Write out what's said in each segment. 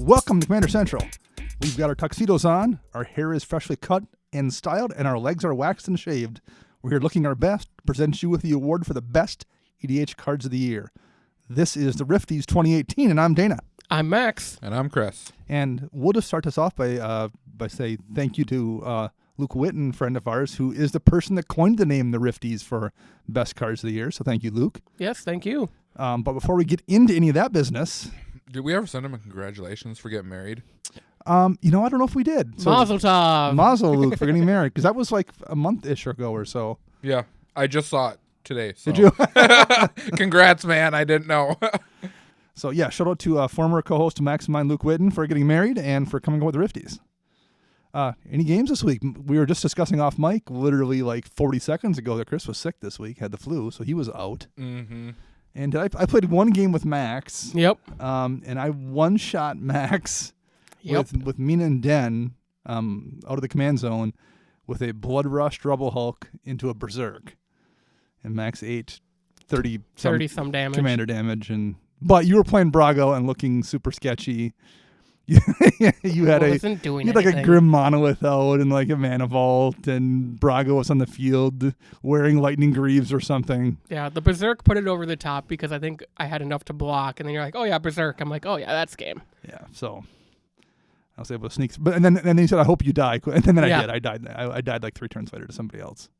Welcome to Commander Central. We've got our tuxedos on, our hair is freshly cut and styled, and our legs are waxed and shaved. We're here looking our best to present you with the award for the best EDH cards of the year. This is the Rifties 2018, and I'm Dana. I'm Max. And I'm Chris. And we'll just start this off by saying thank you to Luke Witten, friend of ours, who is the person that coined the name the Rifties for best cards of the year. So thank you, Luke. Yes, thank you. But before we get into any of that business... Did we ever send him a congratulations for getting married? I don't know if we did. So, Mazel tov. Mazel, Luke, for getting married. Because that was like a month-ish ago or so. Yeah, I just saw it today. So. Did you? Congrats, man. I didn't know. So, yeah, shout out to former co-host Max and mine, Luke Witten, for getting married and for coming up with the Rifties. Any games this week? We were just discussing off mic literally like 40 seconds ago that Chris was sick this week, had the flu, so he was out. Mm-hmm. And I played one game with Max. Yep. And I one-shot Max with Mina and Den out of the command zone with a Blood Rush Rubble Hulk into a Berserk. And Max ate 30 some damage. Commander damage. But you were playing Brago and looking super sketchy. You had a Grim Monolith out and like a Mana Vault, and Brago was on the field wearing Lightning Greaves or something. Yeah, the Berserk put it over the top because I think I had enough to block, and then you're like, oh yeah, Berserk. I'm like, oh yeah, that's game. Yeah, so I was able to sneak. But and then you said, I hope you die. And then I did. I died like 3 turns later to somebody else.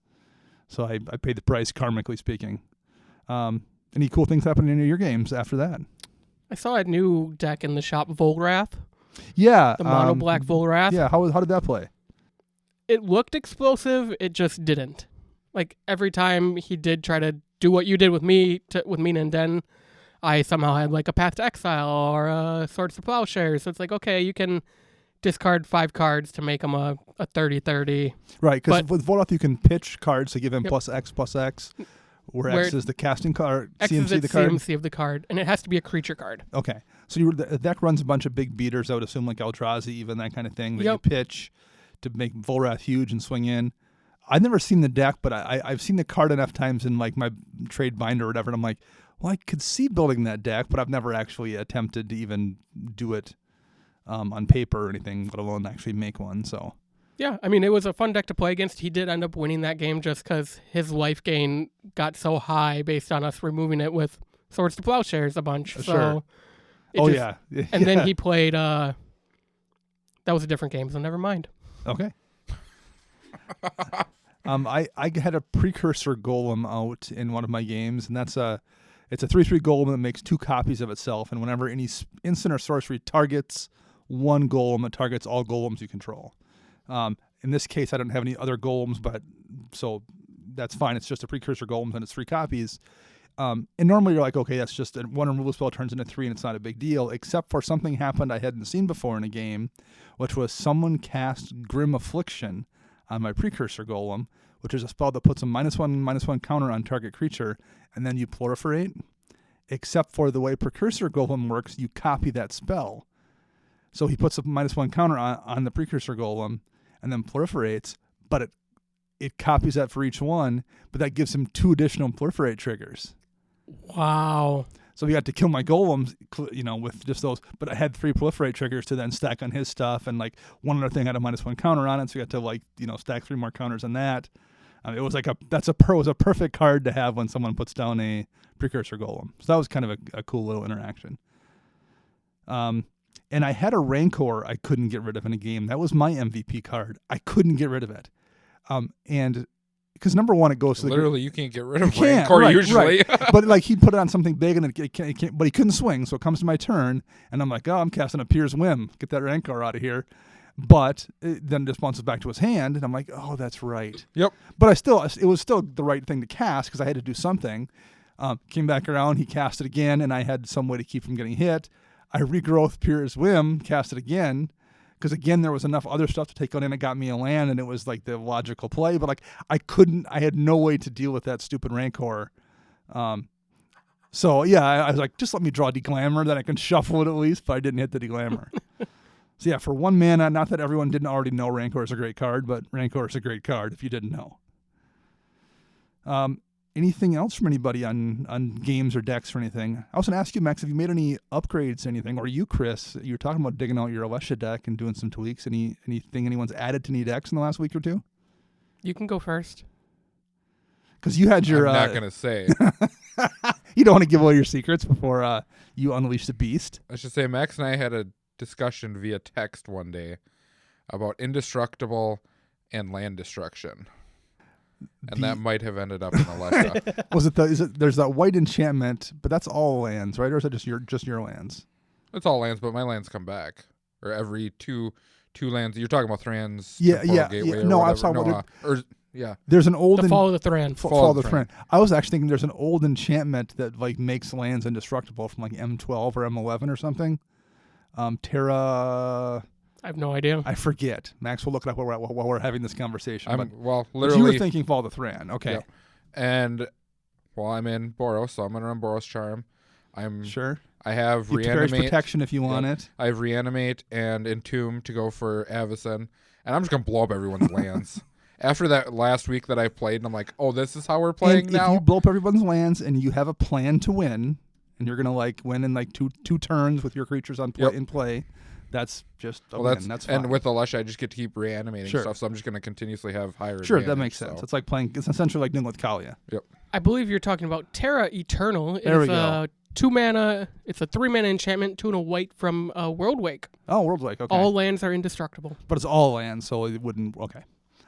So I paid the price, karmically speaking. Any cool things happening in your games after that? I saw a new deck in the shop, Volrath. Yeah. The mono black Volrath. Yeah, how did that play? It looked explosive, it just didn't. Like every time he did try to do what you did with me, with Mina and Den, I somehow had like a Path to Exile or a Swords to Plowshares. So it's like, okay, you can discard 5 cards to make them a 30-30. Right, because with Volrath you can pitch cards to give him +X, where X is the casting card, X CMC is the card. CMC of the card, and it has to be a creature card. Okay. So the deck runs a bunch of big beaters, I would assume, like Eldrazi, even that kind of thing, that you pitch to make Volrath huge and swing in. I've never seen the deck, but I've seen the card enough times in like my trade binder or whatever, and I'm like, well, I could see building that deck, but I've never actually attempted to even do it on paper or anything, let alone actually make one. So yeah, I mean, it was a fun deck to play against. He did end up winning that game just because his life gain got so high based on us removing it with Swords to Plowshares a bunch. Sure. And then he played, that was a different game, so never mind. Okay. I had a Precursor Golem out in one of my games, and it's a 3/3 Golem that makes 2 copies of itself, and whenever any instant or sorcery targets one Golem, it targets all Golems you control. In this case, I don't have any other Golems, so that's fine. It's just a Precursor Golem, and it's 3 copies. And normally you're like, okay, that's just one removal spell turns into 3, and it's not a big deal, except for something happened I hadn't seen before in a game, which was someone cast Grim Affliction on my Precursor Golem, which is a spell that puts a -1/-1 counter on target creature, and then you proliferate. Except for the way Precursor Golem works, you copy that spell. So he puts a -1 counter on the Precursor Golem and then proliferates, but it copies that for each one, but that gives him 2 additional proliferate triggers. Wow. So we got to kill my Golems, with just those, but I had 3 proliferate triggers to then stack on his stuff, and like one other thing had a -1 counter on it, so we got to stack 3 more counters on that. It was like was a perfect card to have when someone puts down a Precursor Golem. So that was kind of a cool little interaction. And I had a Rancor I couldn't get rid of in a game. That was my MVP card. I couldn't get rid of it. And because number one, it goes to literally you can't get rid of Rancor usually. Right. But like he put it on something big and it can't, but he couldn't swing. So it comes to my turn and I'm like, oh, I'm casting a Pier's Whim. Get that Rancor out of here. But it then just bounces back to his hand and I'm like, oh, that's right. Yep. But it was still the right thing to cast because I had to do something. Came back around, he cast it again, and I had some way to keep from getting hit. I regrowth Pier's Whim, cast it again, because again there was enough other stuff to take on in. It got me a land, and it was like the logical play. But like I had no way to deal with that stupid Rancor. So yeah, I was like, just let me draw Deglamor, then I can shuffle it at least. But I didn't hit the Deglamor. So yeah, for 1 mana, not that everyone didn't already know Rancor is a great card, but Rancor is a great card if you didn't know. anything else from anybody on games or decks or anything? I was going to ask you, Max, have you made any upgrades to anything? Or you, Chris, you were talking about digging out your Alesha deck and doing some tweaks. Anything anyone's added to any decks in the last week or two? You can go first. Because you had your... I'm not going to say. You don't want to give away your secrets before you unleash the beast. I should say Max and I had a discussion via text one day about indestructible and land destruction. And that might have ended up in Alesha. Was it there's that white enchantment, but that's all lands, right? Or is that just your lands? It's all lands, but my lands come back. Or every two lands. You're talking about Thran's Yeah. Gateway or No, whatever. I'm talking about yeah. There's an old Fall of the Thran. Fall of the Thran. I was actually thinking there's an old enchantment that like makes lands indestructible from like M12 or M11 or something. Terra. I have no idea. I forget. Max will look it up while we're having this conversation. Literally. But you were thinking Fall of the Thran. Okay. Yep. And I'm in Boros, so I'm gonna run Boros Charm. Sure. I have You carries Reanimate. protection if you want it. I have Reanimate and Entomb to go for Avacyn, and I'm just gonna blow up everyone's lands. After that last week that I played, and I'm like, oh, this is how we're playing and now. If you blow up everyone's lands and you have a plan to win, and you're gonna like win in like two turns with your creatures in play, that's just a win. That's fine. And with Alesha, I just get to keep reanimating Sure. stuff, so I'm just gonna continuously have higher. Sure, advantage, that makes sense. It's like playing. It's essentially like doing with Kalia. Yep. I believe you're talking about Terra Eternal. There we It's go. 2 mana. It's a 3 mana enchantment, 2 and a white from World Wake. Oh, World's like okay. All lands are indestructible. But it's all land, so it wouldn't. Okay,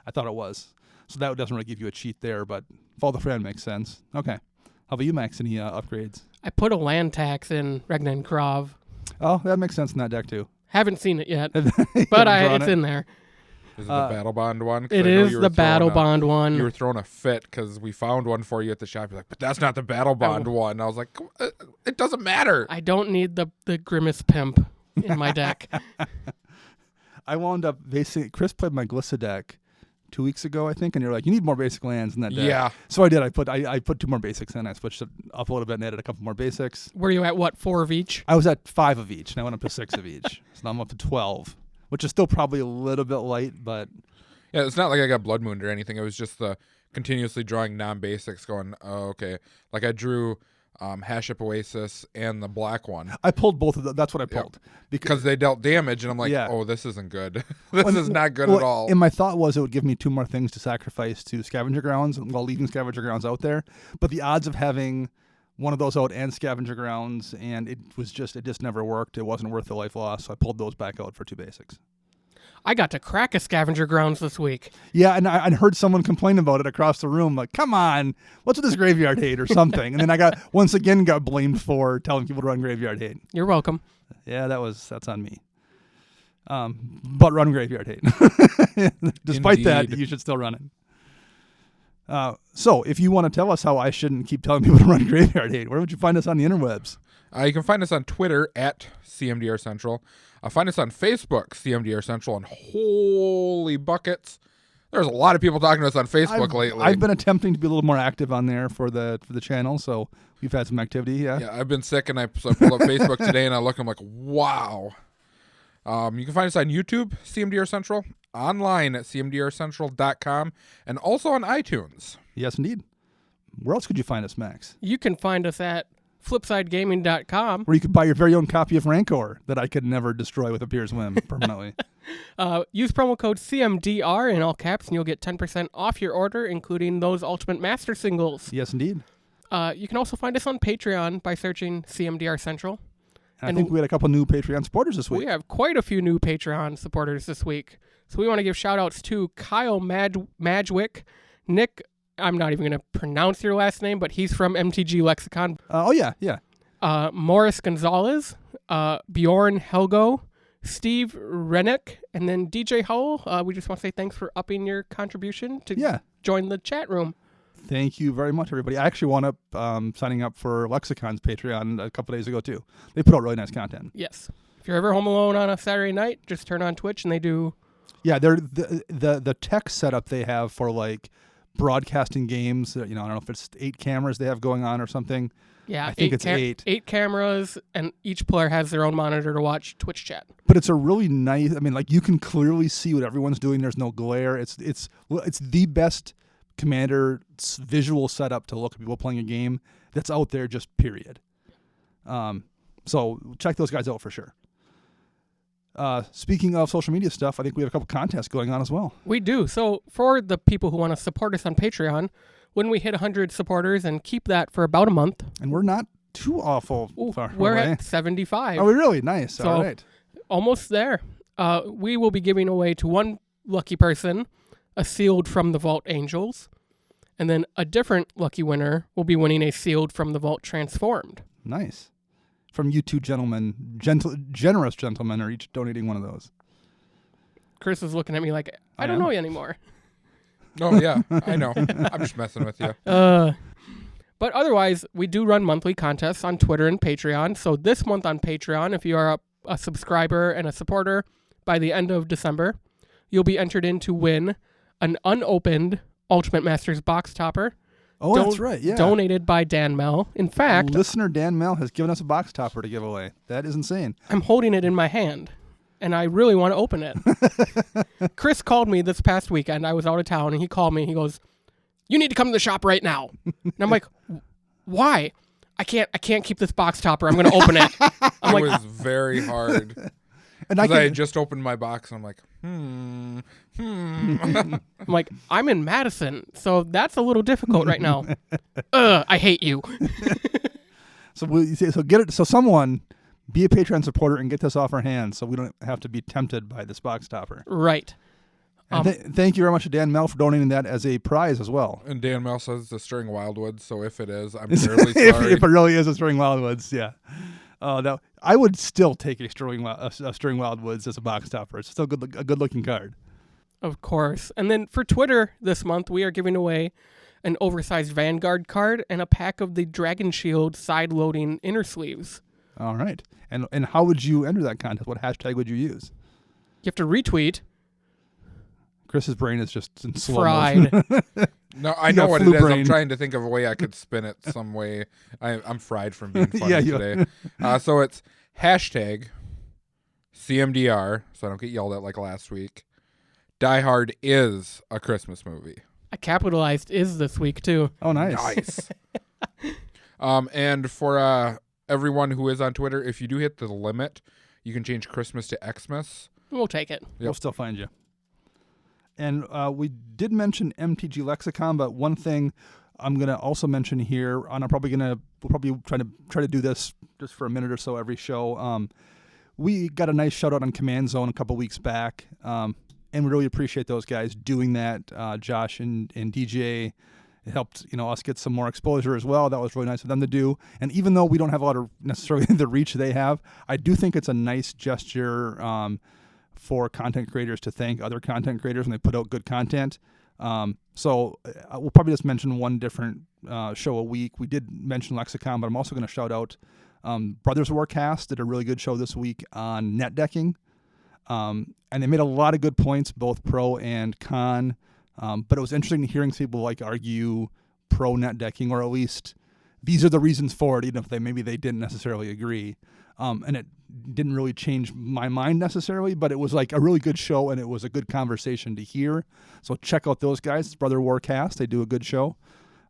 I thought it was. So that doesn't really give you a cheat there, but Fall of the Thran makes sense. Okay. How about you, Max? Any upgrades? I put a land tax in Regna and Krav. Oh, that makes sense in that deck too. Haven't seen it yet, You but haven't drawn it's it? in there. Is it the Battle Bond one? 'Cause It I know is you were the Battle throwing Bond one. You were throwing a fit because we found one for you at the shop. You're like, but that's not the Battle Bond one. I was like, it doesn't matter. I don't need the Grimace Pimp in my deck. I wound up basically. Chris played my Glissa deck 2 weeks ago, I think, and you're like, you need more basic lands in that deck. Yeah. So I did. I put 2 more basics in. I switched it up a little bit and added a couple more basics. Were you at what, 4 of each? I was at 5 of each, and I went up to 6 of each. So now I'm up to 12, which is still probably a little bit light, but Yeah, it's not like I got Blood Moon or anything. It was just the continuously drawing non-basics going, oh, okay. Like I drew Haship Oasis and the black one. I pulled both of them. That's what I pulled. Because they dealt damage, and I'm like, Yeah. oh, this isn't good. This is not good at all. And my thought was it would give me 2 more things to sacrifice to Scavenger Grounds while leaving Scavenger Grounds out there. But the odds of having one of those out and Scavenger Grounds, and it just never worked. It wasn't worth the life loss, so I pulled those back out for 2 basics. I got to crack a Scavenger Grounds this week. Yeah, and I heard someone complain about it across the room, like, come on, what's with this graveyard hate or something? And then I got blamed for telling people to run graveyard hate. You're welcome. Yeah, that's on me. But run graveyard hate. Despite that, Indeed. you should still run it. So if you want to tell us how I shouldn't keep telling people to run graveyard hate, where would you find us on the interwebs? You can find us on Twitter at CMDR Central. Find us on Facebook, CMDR Central, and holy buckets, there's a lot of people talking to us on Facebook lately. I've been attempting to be a little more active on there for the channel, so we've had some activity. Yeah. I've been sick, and so I pulled up Facebook today, and I look, I'm like, wow. You can find us on YouTube, CMDR Central, online at cmdrcentral.com, and also on iTunes. Yes, indeed. Where else could you find us, Max? You can find us at flipsidegaming.com. Where you could buy your very own copy of Rancor that I could never destroy with a Pier's Whim permanently. Use promo code CMDR in all caps, and you'll get 10% off your order, including those Ultimate Master singles. Yes, indeed. You can also find us on Patreon by searching CMDR Central. And I think we had a couple new Patreon supporters this week. We have quite a few new Patreon supporters this week. So we want to give shout-outs to Kyle Madgwick, Nick, I'm not even going to pronounce your last name, but he's from MTG Lexicon. Yeah. Morris Gonzalez, Bjorn Helgo, Steve Rennick, and then DJ Howell. We just want to say thanks for upping your contribution to join the chat room. Thank you very much, everybody. I actually wound up signing up for Lexicon's Patreon a couple days ago, too. They put out really nice content. Yes. If you're ever home alone on a Saturday night, just turn on Twitch and they do... Yeah, they're the tech setup they have for, like, broadcasting games. I don't know if it's 8 cameras they have going on or something. Yeah, I think it's 8. 8 cameras, and each player has their own monitor to watch Twitch chat. But it's a really nice... I mean, like, you can clearly see what everyone's doing. There's no glare. It's the best Commander's visual setup to look at people playing a game that's out there, just period. So check those guys out for sure. Speaking of social media stuff, I think we have a couple contests going on as well. We do. So for the people who want to support us on Patreon, when we hit 100 supporters and keep that for about a month. And we're not too awful far We're away. at 75. Are we really? Nice. So, All right. Almost there. We will be giving away to one lucky person a Sealed from the Vault Angels. And then a different lucky winner will be winning a Sealed from the Vault Transformed. Nice. From you two gentlemen, generous gentlemen, are each donating one of those. Chris is looking at me like, I don't know you anymore. Oh, yeah, I know. I'm just messing with you. But otherwise, we do run monthly contests on Twitter and Patreon. So this month on Patreon, if you are a subscriber and a supporter, by the end of December, you'll be entered in to win an unopened Ultimate Masters box topper. Oh, that's right, yeah. Donated by Dan Mel. In fact, listener Dan Mel has given us a box topper to give away. That is insane. I'm holding it in my hand, and I really want to open it. Chris called me this past weekend. I was out of town, and he called me. He goes, "You need to come to the shop right now." And I'm like, "Why? I can't keep this box topper. I'm going to open it." I'm It was very hard. And I had just opened my box, and I'm like, I'm I'm like, I'm in Madison, so that's a little difficult right now. I hate you. So get it. So someone be a Patreon supporter and get this off our hands, so we don't have to be tempted by this box topper. Right. And thank you very much to Dan Mel for donating that as a prize as well. And Dan Mel says it's a Stirring Wildwoods, so if it is, I'm terribly sorry. if it really is a Stirring Wildwoods, yeah. I would still take a Stirring Wildwoods as a box topper. It's still a good looking card. Of course. And then for Twitter this month, we are giving away an oversized Vanguard card and a pack of the Dragon Shield side-loading inner sleeves. All right. And how would you enter that contest? What hashtag would you use? You have to retweet. Chris's brain is just in slow Fried. motion. No, I know what it is. I'm trying to think of a way I could spin it some way. I'm fried from being funny today. So it's hashtag CMDR, so I don't get yelled at like last week. Die Hard is a Christmas movie. I capitalized is this week, too. Oh, nice. Nice. And for everyone who is on Twitter, if you do hit the limit, you can change Christmas to Xmas. We'll take it. Yep. We'll still find you. And we did mention MTG Lexicon, but one thing I'm going to also mention here, and we'll probably try to do this just for a minute or so every show. We got a nice shout out on Command Zone a couple weeks back, and we really appreciate those guys doing that. Josh and DJ, it helped us get some more exposure as well. That was really nice of them to do. And even though we don't have a lot of necessarily the reach they have, I do think it's a nice gesture for content creators to thank other content creators when they put out good content. So we'll probably just mention one different show a week. We did mention Lexicon, but I'm also going to shout out Brothers Warcast did a really good show this week on net decking. And they made a lot of good points, both pro and con. But it was interesting hearing people argue pro net decking, or at least these are the reasons for it, even if they didn't necessarily agree. And it didn't really change my mind necessarily, but it was a really good show, and it was a good conversation to hear. So check out those guys, Brother Warcast. They do a good show.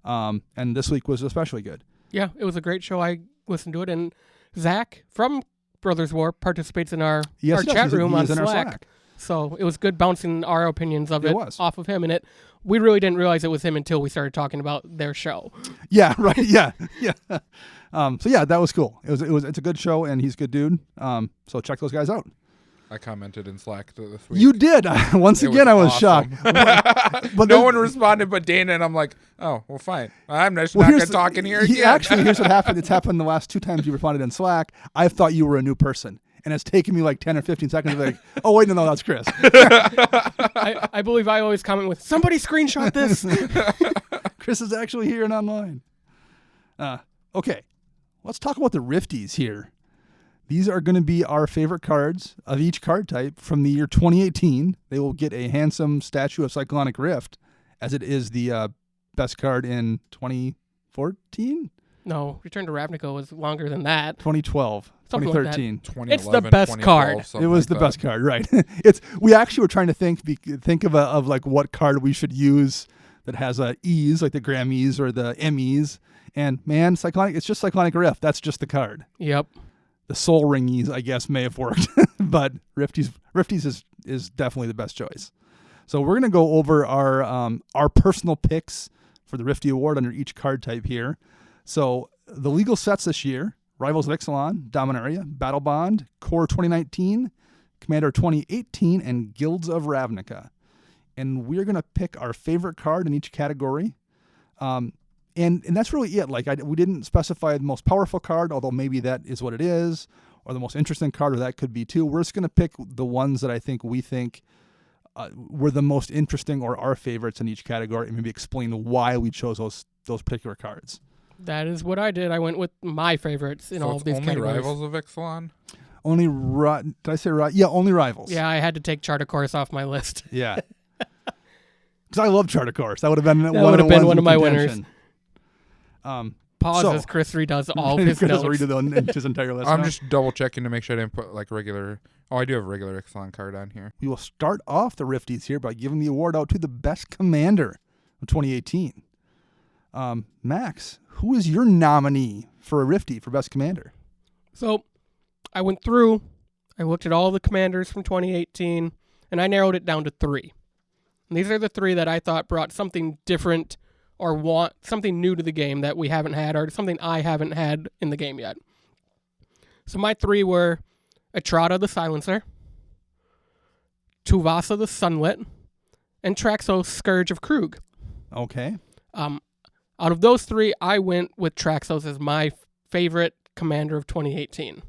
And this week was especially good. Yeah, it was a great show. I listened to it, and Zach from Brothers War participates in our chat room on Slack. So it was good bouncing our opinions of it off of him, and we really didn't realize it was him until we started talking about their show. Yeah, right. Yeah. So yeah, that was cool. It's a good show, and he's a good dude. So check those guys out. I commented in Slack this week. You did. Once again, I was awesome. shocked. But no one responded but Dana, and I'm like, oh, well, fine. I'm just not going to talk in here again. Actually, here's what happened. It's happened the last 2 times you responded in Slack. I thought you were a new person. And it's taken me 10 or 15 seconds to be like, oh, wait, no, that's Chris. I believe I always comment with, somebody screenshot this. Chris is actually here and online. Okay, let's talk about the Rifties here. These are going to be our favorite cards of each card type from the year 2018. They will get a handsome statue of Cyclonic Rift, as it is the best card in 2014? No, Return to Ravnica was longer than that. 2012. Something 2013. Like it's the best card. It was the best card, right? We actually were trying to think of what card we should use that has E's, like the Grammys or the Emmys. And man, it's just Cyclonic Rift. That's just the card. Yep. The Soul Ringies, I guess, may have worked, but Rifties is definitely the best choice. So we're gonna go over our personal picks for the Riftie Award under each card type here. So the legal sets this year: Rivals of Ixalan, Dominaria, Battle Bond, Core 2019, Commander 2018, and Guilds of Ravnica. And we're gonna pick our favorite card in each category. And that's really it. Like we didn't specify the most powerful card, although maybe that is what it is, or the most interesting card, or that could be too. We're just going to pick the ones that we think were the most interesting or our favorites in each category, and maybe explain why we chose those particular cards. That is what I did. I went with my favorites in all of these categories. Only Rivals of Ixalan? Did I say right? Yeah, only Rivals. Yeah, I had to take Chart a Course off my list. Yeah. Because I love Chart a Course. That would have been one of my winners. Pause So- as Chris redoes all of his Chris notes. redo his entire list. I'm now. just double checking to make sure I didn't put like regular. Oh, I do have a regular Ixalan card on here. We will start off the Rifties here by giving the award out to the best commander of 2018. Max, who is your nominee for a Riftie for best commander? So I went through, I looked at all the commanders from 2018, and I narrowed it down to 3. And these are the 3 that I thought brought something different or want something new to the game that we haven't had, or something I haven't had in the game yet. So my 3 were Etrata the Silencer, Tuvasa the Sunlit, and Traxos Scourge of Krug. Okay. Out of those 3, I went with Traxos as my favorite commander of 2018.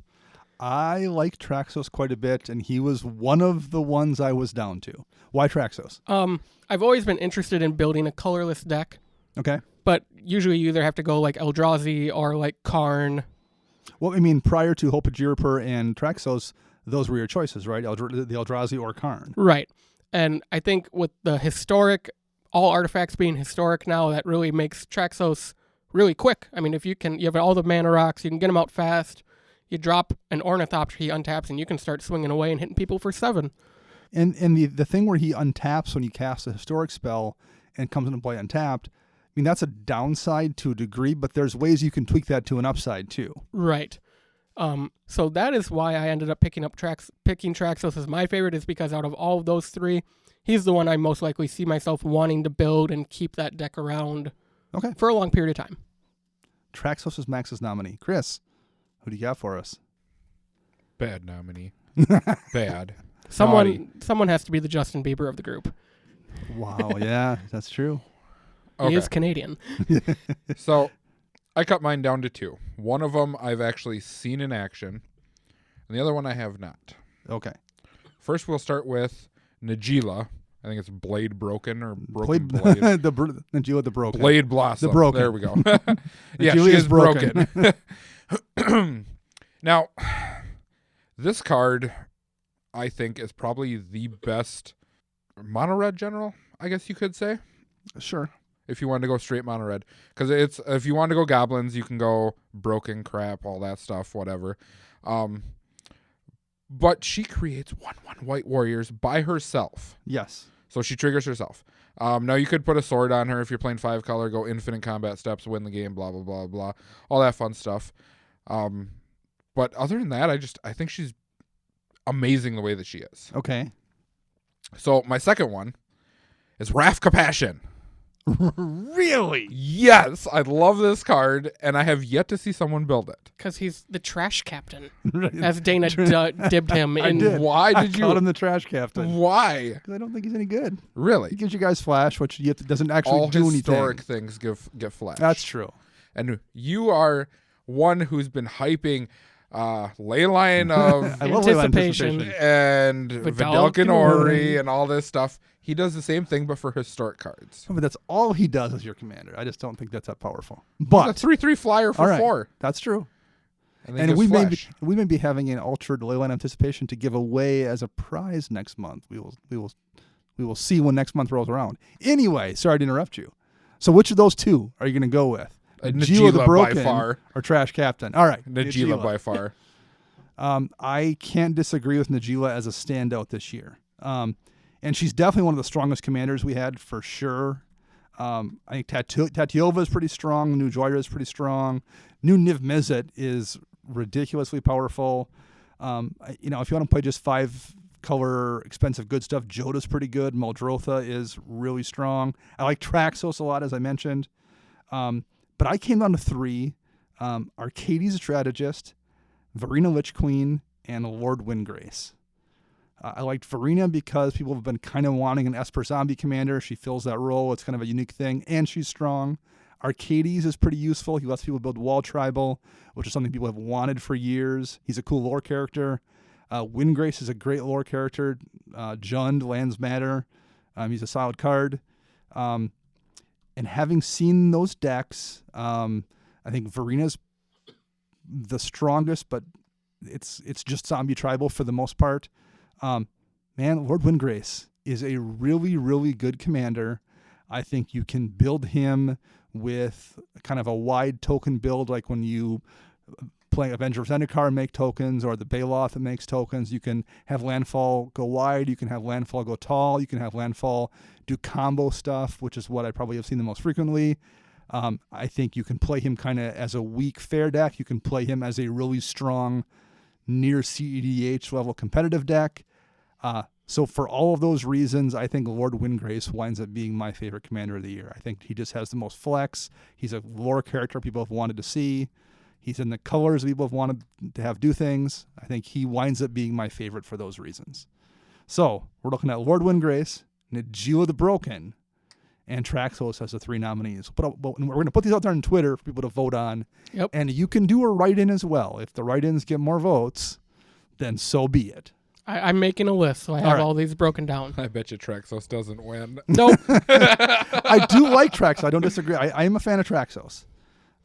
I like Traxos quite a bit, and he was one of the ones I was down to. Why Traxos? I've always been interested in building a colorless deck. Okay. But usually you either have to go like Eldrazi or like Karn. Well, I mean, prior to Hope of Jirapur and Traxos, those were your choices, right? The Eldrazi or Karn. Right. And I think with the historic, all artifacts being historic now, that really makes Traxos really quick. I mean, if you have all the mana rocks, you can get them out fast. You drop an Ornithopter, he untaps, and you can start swinging away and hitting people for 7. And the thing where he untaps when you cast a historic spell and comes into play untapped, I mean, that's a downside to a degree, but there's ways you can tweak that to an upside too. Right. So that is why I ended up picking Traxos as my favorite, is because out of all of those 3, he's the one I most likely see myself wanting to build and keep that deck around for a long period of time. Traxos is Max's nominee. Chris, who do you got for us? Bad nominee. Bad. Someone has to be the Justin Bieber of the group. Wow, yeah, that's true. He is Canadian. So I cut mine down to 2. One of them I've actually seen in action, and the other one I have not. Okay. First, we'll start with Najeela. I think it's Blade Broken or Broken Blade. Najeela the Broken. Blade Blossom. The Broken. There we go. Yeah, she Najeela is broken. Now, this card, I think, is probably the best mono red general, I guess you could say. Sure. If you wanted to go straight mono red. Because if you want to go goblins, you can go broken crap, all that stuff, whatever. But she creates 1/1 white warriors by herself. Yes. So she triggers herself. Now you could put a sword on her if you're playing 5 color, go infinite combat steps, win the game, blah, blah, blah, blah. All that fun stuff. But other than that, I think she's amazing the way that she is. Okay. So my second one is Wrath Compassion. Really? Yes, I love this card, and I have yet to see someone build it. Because he's the trash captain, as Dana dibbed him. Why did you call him the trash captain? Why? Because I don't think he's any good. Really? He gives you guys flash, which doesn't actually do anything. All historic things get flash. That's true. And you are one who's been hyping Leyline of Anticipation and Vidalcan Ori and all this stuff. He does the same thing, but for historic cards. But that's all he does as your commander. I just don't think that's that powerful. But a 3/3 flyer for 4. That's true. And we may be having an altered Leyline Anticipation to give away as a prize next month. We will see when next month rolls around. Anyway, sorry to interrupt you. So which of those 2 are you going to go with? Najeela the Broken by far, or Trash Captain? All right, Najeela by far. I can't disagree with Najeela as a standout this year. And she's definitely one of the strongest commanders we had for sure. I think Tatiova is pretty strong. New Joyra is pretty strong. New Niv Mizzet is ridiculously powerful. If you want to play just 5-color expensive good stuff, Joda's pretty good. Muldrotha is really strong. I like Traxos a lot, as I mentioned. But I came down to 3. Arcades Strategist, Varina Lich Queen, and Lord Windgrace. I liked Varina because people have been kind of wanting an Esper Zombie commander. She fills that role. It's kind of a unique thing, and she's strong. Arcades is pretty useful. He lets people build Wall Tribal, which is something people have wanted for years. He's a cool lore character. Windgrace is a great lore character. Jund, Lands Matter. He's a solid card. And having seen those decks, I think Varina's the strongest, but it's just Zombie Tribal for the most part. Lord Windgrace is a really, really good commander. I think you can build him with kind of a wide token build, like when you play Avenger of Zendikar and make tokens, or the Baloth that makes tokens. You can have Landfall go wide. You can have Landfall go tall. You can have Landfall do combo stuff, which is what I probably have seen the most frequently. I think you can play him kind of as a weak fair deck. You can play him as a really strong near CEDH level competitive deck. So for all of those reasons, I think Lord Windgrace winds up being my favorite commander of the year. I think he just has the most flex. He's a lore character people have wanted to see. He's in the colors people have wanted to have do things. I think he winds up being my favorite for those reasons. So we're looking at Lord Windgrace, Najeela the Broken, and Traxos as the 3 nominees. We're going to put these out there on Twitter for people to vote on. Yep. And you can do a write-in as well. If the write-ins get more votes, then so be it. I'm making a list, so I have all these broken down. I bet you Traxos doesn't win. Nope. I do like Traxos. I don't disagree. I am a fan of Traxos.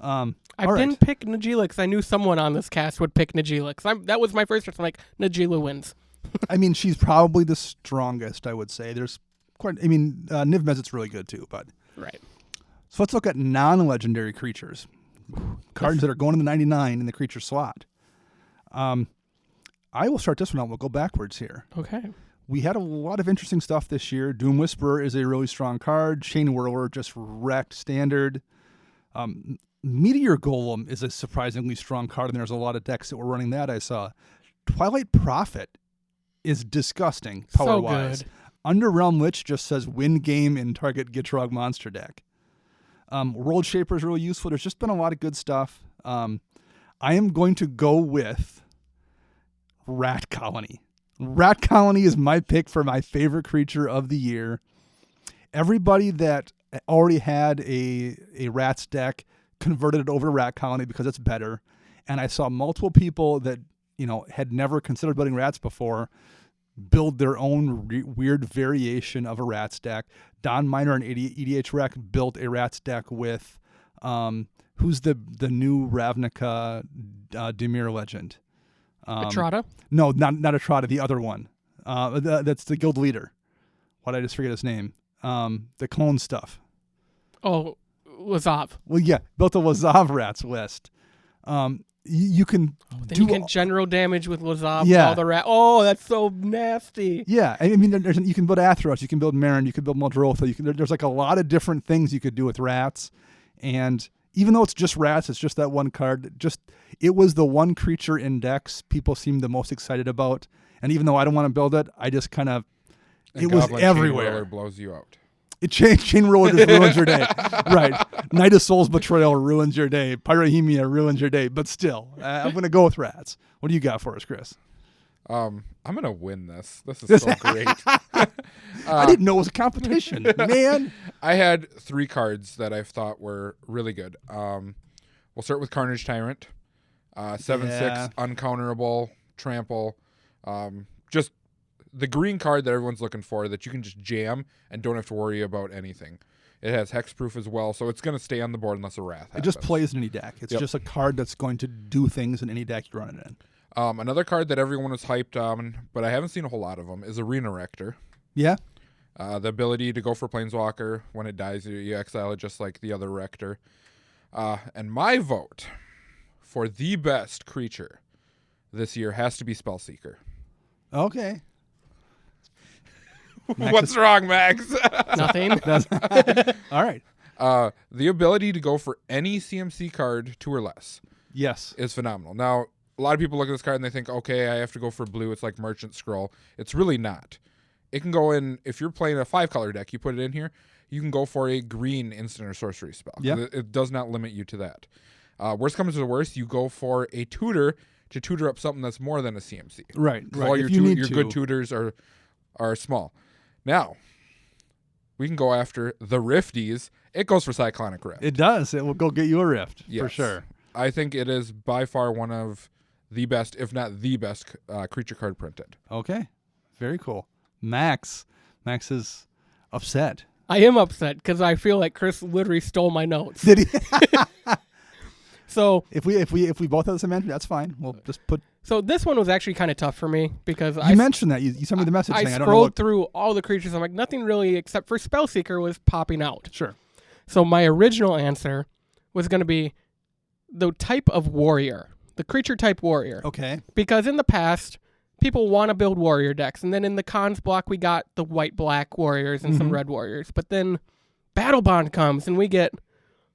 I didn't pick Najeela because I knew someone on this cast would pick Najeela. That was my first person. Like, Najeela wins. I mean, she's probably the strongest, I would say. There's quite. I mean, Niv Mizzet's really good too, but right. So let's look at non-legendary creatures, cards that are going in the 99 in the creature slot. I will start this one out. We'll go backwards here. Okay. We had a lot of interesting stuff this year. Doom Whisperer is a really strong card. Chain Whirler just wrecked standard. Meteor Golem is a surprisingly strong card, and there's a lot of decks that were running that. I saw Twilight Prophet is disgusting power-wise. So good. Underrealm Lich just says win game in target Gitrog monster deck. World Shaper is really useful. There's just been a lot of good stuff. I am going to go with Rat Colony. Rat Colony is my pick for my favorite creature of the year. Everybody that already had a Rats deck converted it over to Rat Colony because it's better. And I saw multiple people that, had never considered building Rats before build their own weird variation of a Rats deck. Don Miner and EDH Rec built a Rats deck with who's the new Ravnica Dimir legend? Atrada? No, not Atrada, the other one. That's the guild leader. Why did I just forget his name? The clone stuff. Oh, Lazav. Well, yeah, built a Lazav Rats list. You can you can general damage with Lazav. Yeah. All the Oh, that's so nasty. Yeah, I mean, you can build Athros, you can build Marin, you can build Muldrotha. There's like a lot of different things you could do with Rats, and even though it's just Rats, it's just that one card. It was the one creature index people seemed the most excited about, and even though I don't want to build it, I just kind of it was everywhere. Chain Whirler blows you out. Chain Whirler just ruins your day, right? Night of Soul's Betrayal ruins your day. Pyrrhemia ruins your day, but still, I'm going to go with Rats. What do you got for us, Chris? I'm going to win this. This is so great. I didn't know it was a competition, man. I had 3 cards that I thought were really good. We'll start with Carnage Tyrant. 7/6, uncounterable, trample. Just the green card that everyone's looking for that you can just jam and don't have to worry about anything. It has hexproof as well, so it's going to stay on the board unless a Wrath happens. It just plays in any deck. It's just a card that's going to do things in any deck you run it in. Another card that everyone is hyped on, but I haven't seen a whole lot of them, is Arena Rector. Yeah. The ability to go for Planeswalker. When it dies, you exile it just like the other Rector. And my vote for the best creature this year has to be Spellseeker. Okay. What's wrong, Max? Nothing. All right. The ability to go for any CMC card 2 or less. Yes. Is phenomenal. Now, a lot of people look at this card and they think, okay, I have to go for blue. It's like Merchant Scroll. It's really not. It can go in, if you're playing a 5-color deck, you put it in here, you can go for a green instant or sorcery spell. Yep. It does not limit you to that. Worst comes to the worst, you go for a tutor to tutor up something that's more than a CMC. Right. All your good tutors are small. Now, we can go after the Rifties. It goes for Cyclonic Rift. It does. It will go get you a Rift, for sure. I think it is by far one of the best, if not the best, creature card printed. Okay. Very cool. Max is upset. I am upset because I feel like Chris literally stole my notes. Did he? So if we both have the same answer, that's fine. We'll just put. So this one was actually kind of tough for me because you mentioned that you sent me the message. I saying, scrolled through all the creatures. I'm like, nothing really except for Spellseeker was popping out. Sure. So my original answer was going to be the type of warrior, the creature type warrior. Okay. Because in the past, people want to build warrior decks, and then in the cons block we got the white-black warriors and some red warriors. But then Battle Bond comes, and we get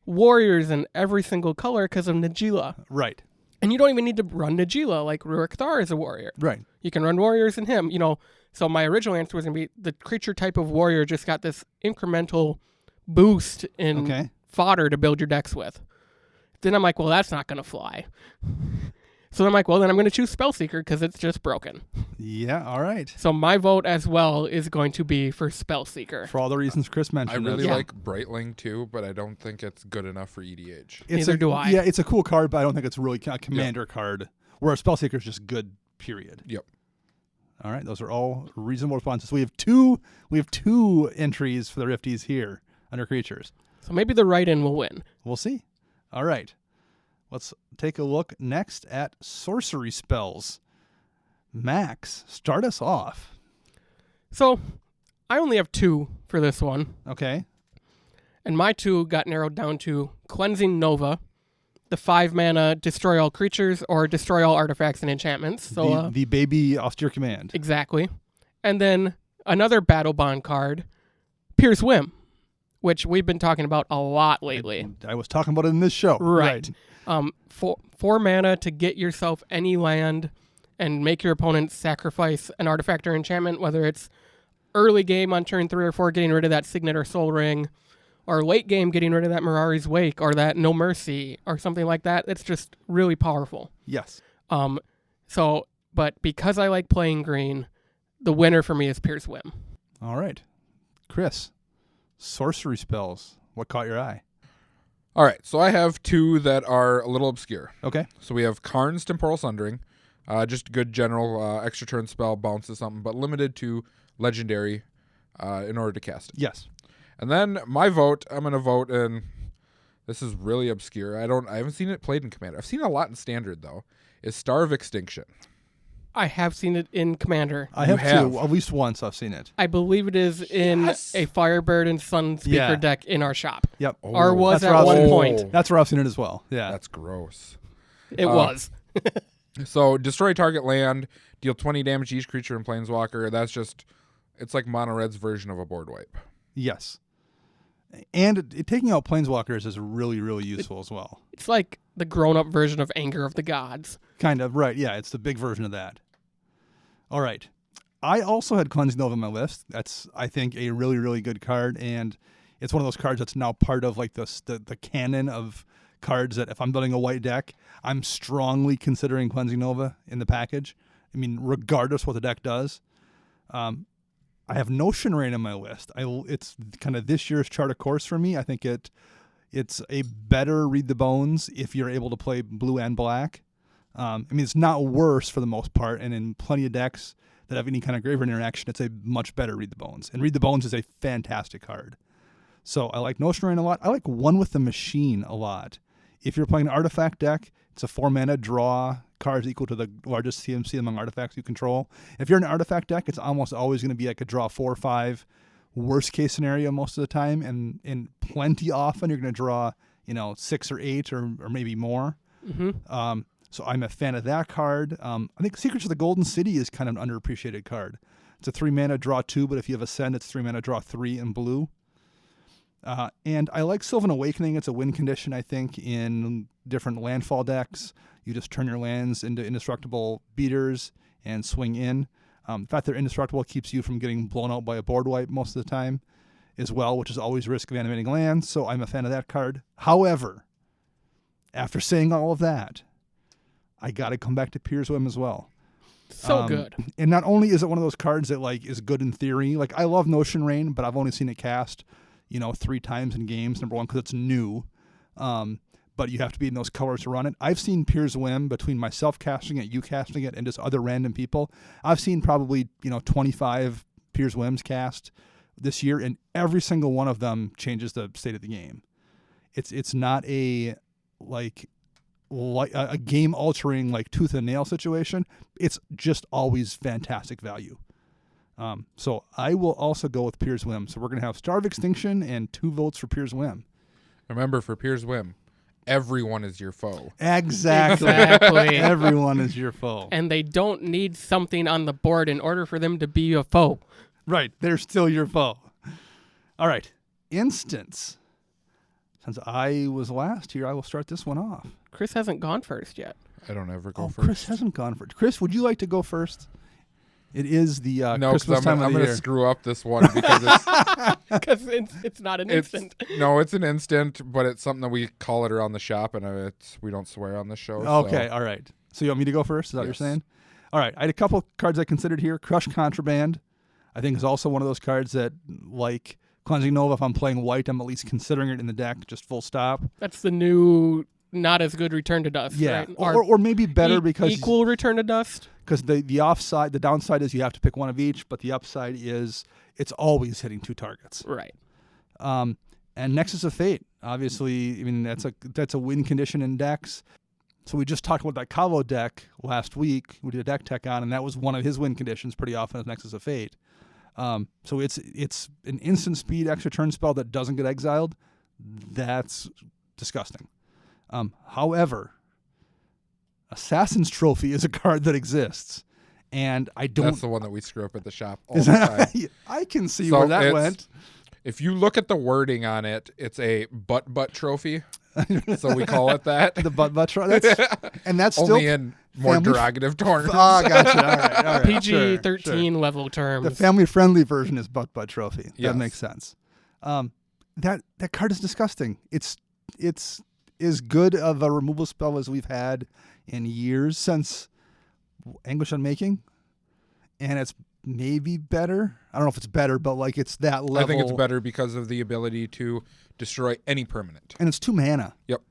warriors in every single color because of Najeela. Right. And you don't even need to run Najeela, like Rurik Thar is a warrior. Right. You can run warriors in him, So my original answer was going to be the creature type of warrior just got this incremental boost in fodder to build your decks with. Then I'm like, well, that's not going to fly. So I'm like, well, then I'm going to choose Spellseeker because it's just broken. Yeah, all right. So my vote as well is going to be for Spellseeker. For all the reasons Chris mentioned. I really like Brightling too, but I don't think it's good enough for EDH. Neither do I. Yeah, it's a cool card, but I don't think it's really a commander card, where a Spellseeker is just good, period. Yep. All right, those are all reasonable responses. We have two entries for the Rifties here under creatures. So maybe the write-in will win. We'll see. All right. Let's take a look next at sorcery spells. Max, start us off. So I only have 2 for this one. Okay. And my 2 got narrowed down to Cleansing Nova, the 5-mana destroy all creatures or destroy all artifacts and enchantments. So the baby austere command. Exactly. And then another Battle Bond card, Pierce Whim, which we've been talking about a lot lately. I was talking about it in this show. Right. 4 mana to get yourself any land and make your opponent sacrifice an artifact or enchantment, whether it's early game on turn 3 or 4 getting rid of that Signet or Soul Ring, or late game getting rid of that Mirari's Wake or that No Mercy or something like that. It's just really powerful. Yes. But because I like playing green, the winner for me is Pierce Whim. All right. Chris, sorcery spells. What caught your eye? All right, so I have 2 that are a little obscure. Okay. So we have Karn's Temporal Sundering, just a good general extra turn spell, bounces something, but limited to legendary in order to cast it. Yes. And then my vote, I'm going to vote, and this is really obscure. I haven't seen it played in Commander. I've seen it a lot in Standard, though, is Star of Extinction. I have seen it in Commander. I have too. At least once I've seen it. I believe it is in a Firebird and Sunspeaker deck in our shop. Yep. Or was at one point. That's where I've seen it as well. Yeah. That's gross. It was. So destroy target land, deal 20 damage to each creature in Planeswalker. That's just, it's like Mono Red's version of a board wipe. Yes. And taking out Planeswalkers is really, really useful as well. It's like the grown-up version of Anger of the Gods. Kind of, right. Yeah, it's the big version of that. All right. I also had Cleansing Nova on my list. That's, I think, a really, really good card, and it's one of those cards that's now part of like the canon of cards that if I'm building a white deck, I'm strongly considering Cleansing Nova in the package. I mean, regardless what the deck does. I have Notion Rain on my list. It's kind of this year's Chart of Course for me. I think it's a better Read the Bones if you're able to play blue and black. I mean, it's not worse for the most part, and in plenty of decks that have any kind of graveyard interaction, it's a much better Read the Bones. And Read the Bones is a fantastic card. So I like Notion Rain a lot. I like One with the Machine a lot. If you're playing an artifact deck, it's a 4-mana draw cards equal to the largest CMC among artifacts you control. If you're an artifact deck, it's almost always going to be like a draw 4 or 5 worst case scenario most of the time, and plenty often you're going to draw 6 or 8 or maybe more. Mm-hmm. So I'm a fan of that card. I think Secrets of the Golden City is kind of an underappreciated card. It's a 3 mana draw 2, but if you have Ascend, it's 3 mana draw 3 in blue. And I like Sylvan Awakening. It's a win condition, I think, in different landfall decks. You just turn your lands into indestructible beaters and swing in. The fact they're indestructible keeps you from getting blown out by a board wipe most of the time as well, which is always risk of animating lands, so I'm a fan of that card. However, after saying all of that, I got to come back to Pier's Whim as well. So good. And not only is it one of those cards that like is good in theory, like I love Notion Rain, but I've only seen it cast, 3 times in games, number one, because it's new. But you have to be in those colors to run it. I've seen Pier's Whim between myself casting it, you casting it, and just other random people. I've seen probably, 25 Pier's Whims cast this year, and every single one of them changes the state of the game. It's not a game altering like tooth and nail situation. It's just always fantastic value. So I will also go with Pier's Whim. So we're going to have Star of Extinction and 2 votes for Pier's Whim. Remember, for Pier's Whim, everyone is your foe. Exactly. Everyone is your foe. And they don't need something on the board in order for them to be a foe. Right. They're still your foe. All right. Instance. Since I was last here, I will start this one off. Chris hasn't gone first yet. I don't ever go first. Chris hasn't gone first. Chris, would you like to go first? It is the Christmas time of the year. I'm going to screw up this one because it's not an instant. No, it's an instant, but it's something that we call it around the shop, and we don't swear on this show. Okay, all right. So you want me to go first? Is that what you're saying? All right. I had a couple cards I considered here. Crush Contraband, I think, is also one of those cards that, like Cleansing Nova, if I'm playing white, I'm at least considering it in the deck, just full stop. That's the new, not as good Return to Dust, right? Or maybe better because... Equal Return to Dust? Because the downside is you have to pick one of each, but the upside is it's always hitting 2 targets. Right. And Nexus of Fate, obviously, I mean, that's a win condition in decks. So we just talked about that Kavo deck last week. We did a deck tech on, and that was one of his win conditions pretty often as Nexus of Fate. So it's an instant speed extra turn spell that doesn't get exiled. That's disgusting. However, Assassin's Trophy is a card that exists, and I don't... That's the one that we screw up at the shop all the time. I can see where that went. If you look at the wording on it, it's a butt trophy. So we call it that. The butt trophy. And that's only still in more derogative terms. Oh, gotcha. All right. PG-13 level terms. The family-friendly version is butt trophy. Yes. That makes sense. That card is disgusting. It's as good of a removal spell as we've had in years since Anguish Unmaking, and it's maybe better. I don't know if it's better, but like it's that level. I think it's better because of the ability to destroy any permanent. And it's 2 mana. Yep.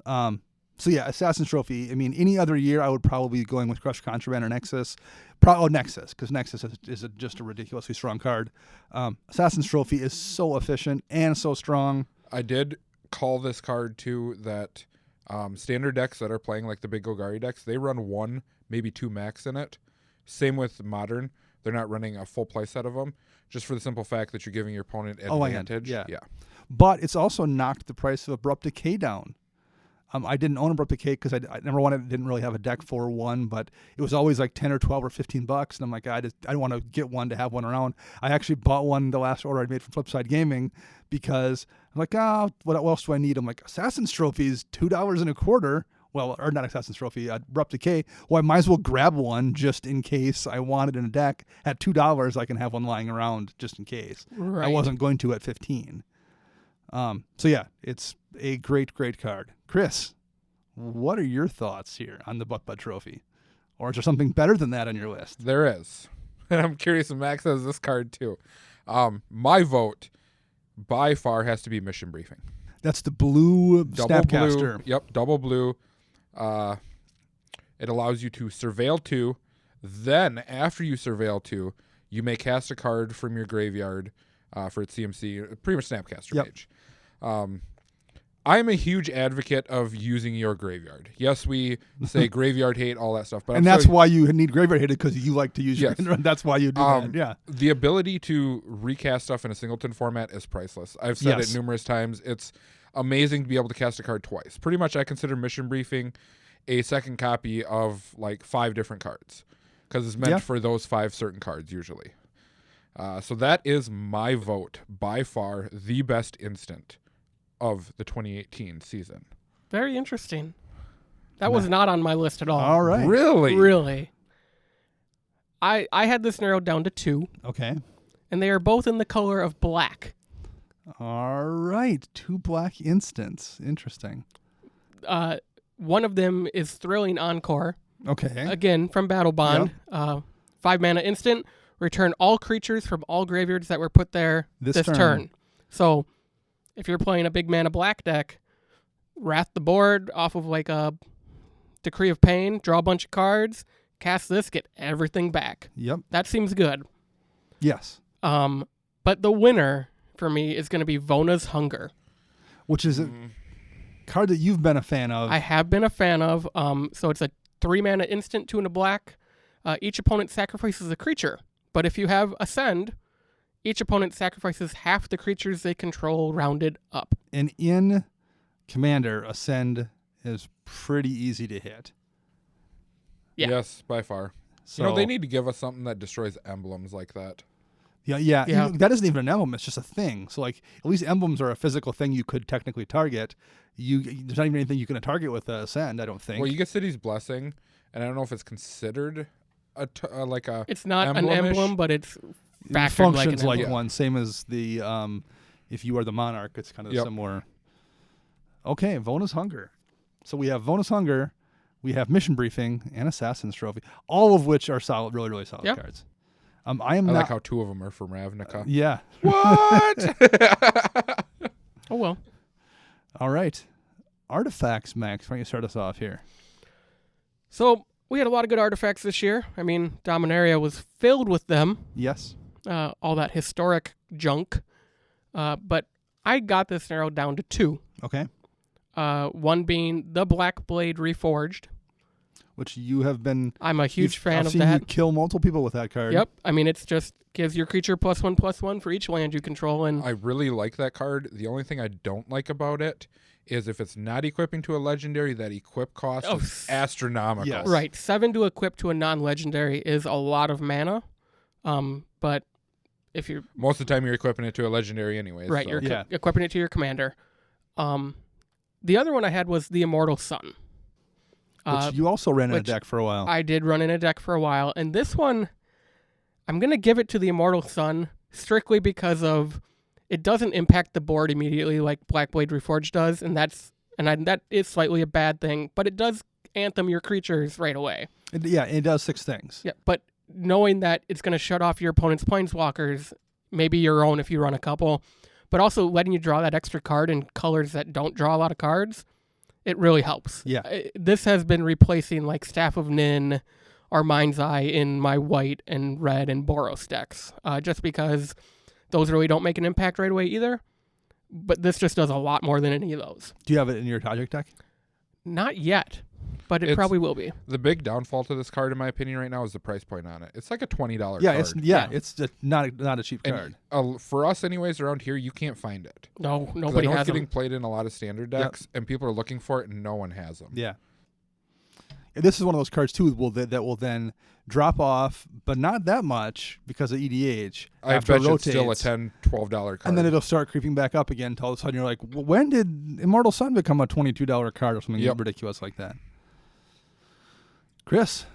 So yeah, Assassin's Trophy. I mean, any other year I would probably be going with Crush Contraband or Nexus. Nexus, because Nexus is just a ridiculously strong card. Assassin's Trophy is so efficient and so strong. I did call this card too that standard decks that are playing like the big Golgari decks, they run 1, maybe 2 max in it. Same with Modern. They're not running a full play set of them, just for the simple fact that you're giving your opponent advantage. Yeah. But it's also knocked the price of Abrupt Decay down. I didn't own Abrupt Decay because I number one, I didn't really have a deck for one, but it was always like 10 or 12 or 15 bucks. And I'm like, I want to get one to have one around. I actually bought one the last order I made from Flipside Gaming because I'm like, what else do I need? I'm like, Assassin's Trophy is $2.25. Well, or not Assassin's Trophy, Abrupt Decay. Well, I might as well grab one just in case I want it in a deck. At $2, I can have one lying around just in case. Right. I wasn't going to at 15. So yeah, it's a great, great card. Chris, what are your thoughts here on the Butt Trophy? Or is there something better than that on your list? There is. And I'm curious if Max has this card too. My vote by far has to be Mission Briefing. That's the blue Snapcaster. Yep, double blue. It allows you to surveil 2. Then, after you surveil 2, you may cast a card from your graveyard for its CMC, pretty much Snapcaster mage. I'm a huge advocate of using your graveyard. Yes, we say graveyard hate, all that stuff. But that's why you need graveyard hate, because you like to use your that's why you do that. Yeah. The ability to recast stuff in a singleton format is priceless. I've said it numerous times. It's amazing to be able to cast a card twice. Pretty much I consider Mission Briefing a second copy of like 5 different cards because it's meant for those 5 certain cards usually. So that is my vote. By far the best instant of the 2018 season. Very interesting. That was not on my list at all. All right. Really. I had this narrowed down to 2. Okay. And they are both in the color of black. All right. 2 black instants. Interesting. One of them is Thrilling Encore. Okay. Again, from Battle Bond. 5 mana instant. Return all creatures from all graveyards that were put there this turn. So, if you're playing a big mana black deck, wrath the board off of like a Decree of Pain, draw a bunch of cards, cast this, get everything back. Yep. That seems good. Yes. But the winner for me is going to be Vona's Hunger, which is a card that you've been a fan of. I have been a fan of. So it's a 3 mana instant, 2 and a black. Each opponent sacrifices a creature. But if you have Ascend, each opponent sacrifices half the creatures they control rounded up. And in Commander, Ascend is pretty easy to hit. Yeah. Yes, by far. So, they need to give us something that destroys emblems like that. Yeah. That isn't even an emblem. It's just a thing. So, like, at least emblems are a physical thing you could technically target. There's not even anything you can target with Ascend, I don't think. Well, you get City's Blessing, and I don't know if it's considered like a It's not an emblem-ish. emblem, but it's It functions like one. Same as the if you are the Monarch, it's kind of similar. Okay, Vona's Hunger. So we have Vona's Hunger, we have Mission Briefing, and Assassin's Trophy, all of which are solid, really, really solid cards. I like how 2 of them are from Ravnica. Yeah. What? Oh, well. All right. Artifacts, Max. Why don't you start us off here? So we had a lot of good artifacts this year. I mean, Dominaria was filled with them. Yes. All that historic junk. But I got this narrowed down to 2. Okay. One being the Black Blade Reforged. Which you have been... I'm a huge fan I've of seen that. You kill multiple people with that card. Yep. I mean, it's just gives your creature +1/+1 for each land you control. And I really like that card. The only thing I don't like about it is if it's not equipping to a legendary, that equip cost is astronomical. Yes. Right. 7 to equip to a non-legendary is a lot of mana. But if you're... Most of the time you're equipping it to a legendary anyways. Right. So. You're equipping it to your commander. The other one I had was the Immortal Sun. Which you also ran in a deck for a while. I did run in a deck for a while. And this one, I'm going to give it to the Immortal Sun strictly because of it doesn't impact the board immediately like Black Blade Reforged does. And that is slightly a bad thing. But it does anthem your creatures right away. It does 6 things. Yeah, but knowing that it's going to shut off your opponent's planeswalkers, maybe your own if you run a couple, but also letting you draw that extra card in colors that don't draw a lot of cards, it really helps. Yeah. This has been replacing like Staff of Nin or Mind's Eye in my white and red and Boros decks, just because those really don't make an impact right away either. But this just does a lot more than any of those. Do you have it in your Tajik deck? Not yet, but it probably will be. The big downfall to this card, in my opinion, right now is the price point on it. It's like a $20 card. It's just not a cheap card. For us, anyways, around here, you can't find it. No, nobody has it's getting them. played in a lot of standard decks, and people are looking for it, and no one has them. Yeah. And this is one of those cards, too, that will then drop off, but not that much because of EDH. I after bet it you rotates, it's still a $10, $12 card. And then it'll start creeping back up again until all of a sudden you're like, when did Immortal Sun become a $22 card or something ridiculous like that? Chris?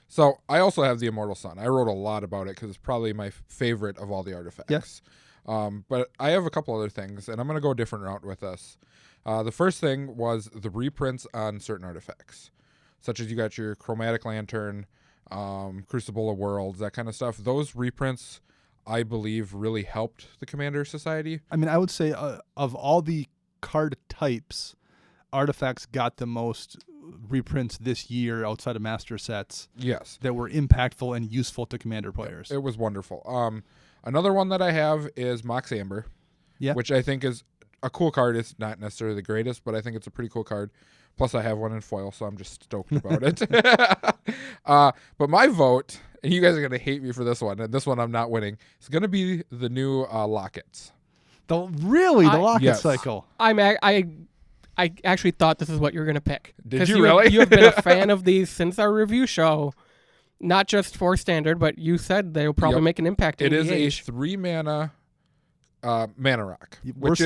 So I also have the Immortal Sun. I wrote a lot about it because it's probably my favorite of all the artifacts. Yes. But I have a couple other things, and I'm going to go a different route with this. The first thing was the reprints on certain artifacts, such as you got your Chromatic Lantern, Crucible of Worlds, that kind of stuff. Those reprints, I believe, really helped the Commander Society. I mean, I would say of all the card types, artifacts got the most reprints this year outside of master sets. Yes. That were impactful and useful to Commander players. It was wonderful. Another one that I have is Mox Amber, which I think is a cool card. It's not necessarily the greatest, but I think it's a pretty cool card. Plus, I have one in foil, so I'm just stoked about it. But my vote, and you guys are going to hate me for this one, and this one I'm not winning, it's going to be the new Lockets. The Locket cycle. I actually thought this is what you were going to pick. Did you really? You have been a fan of these since our review show. Not just for standard, but you said they'll probably make an impact in It is DH. a 3 mana mana rock, Worst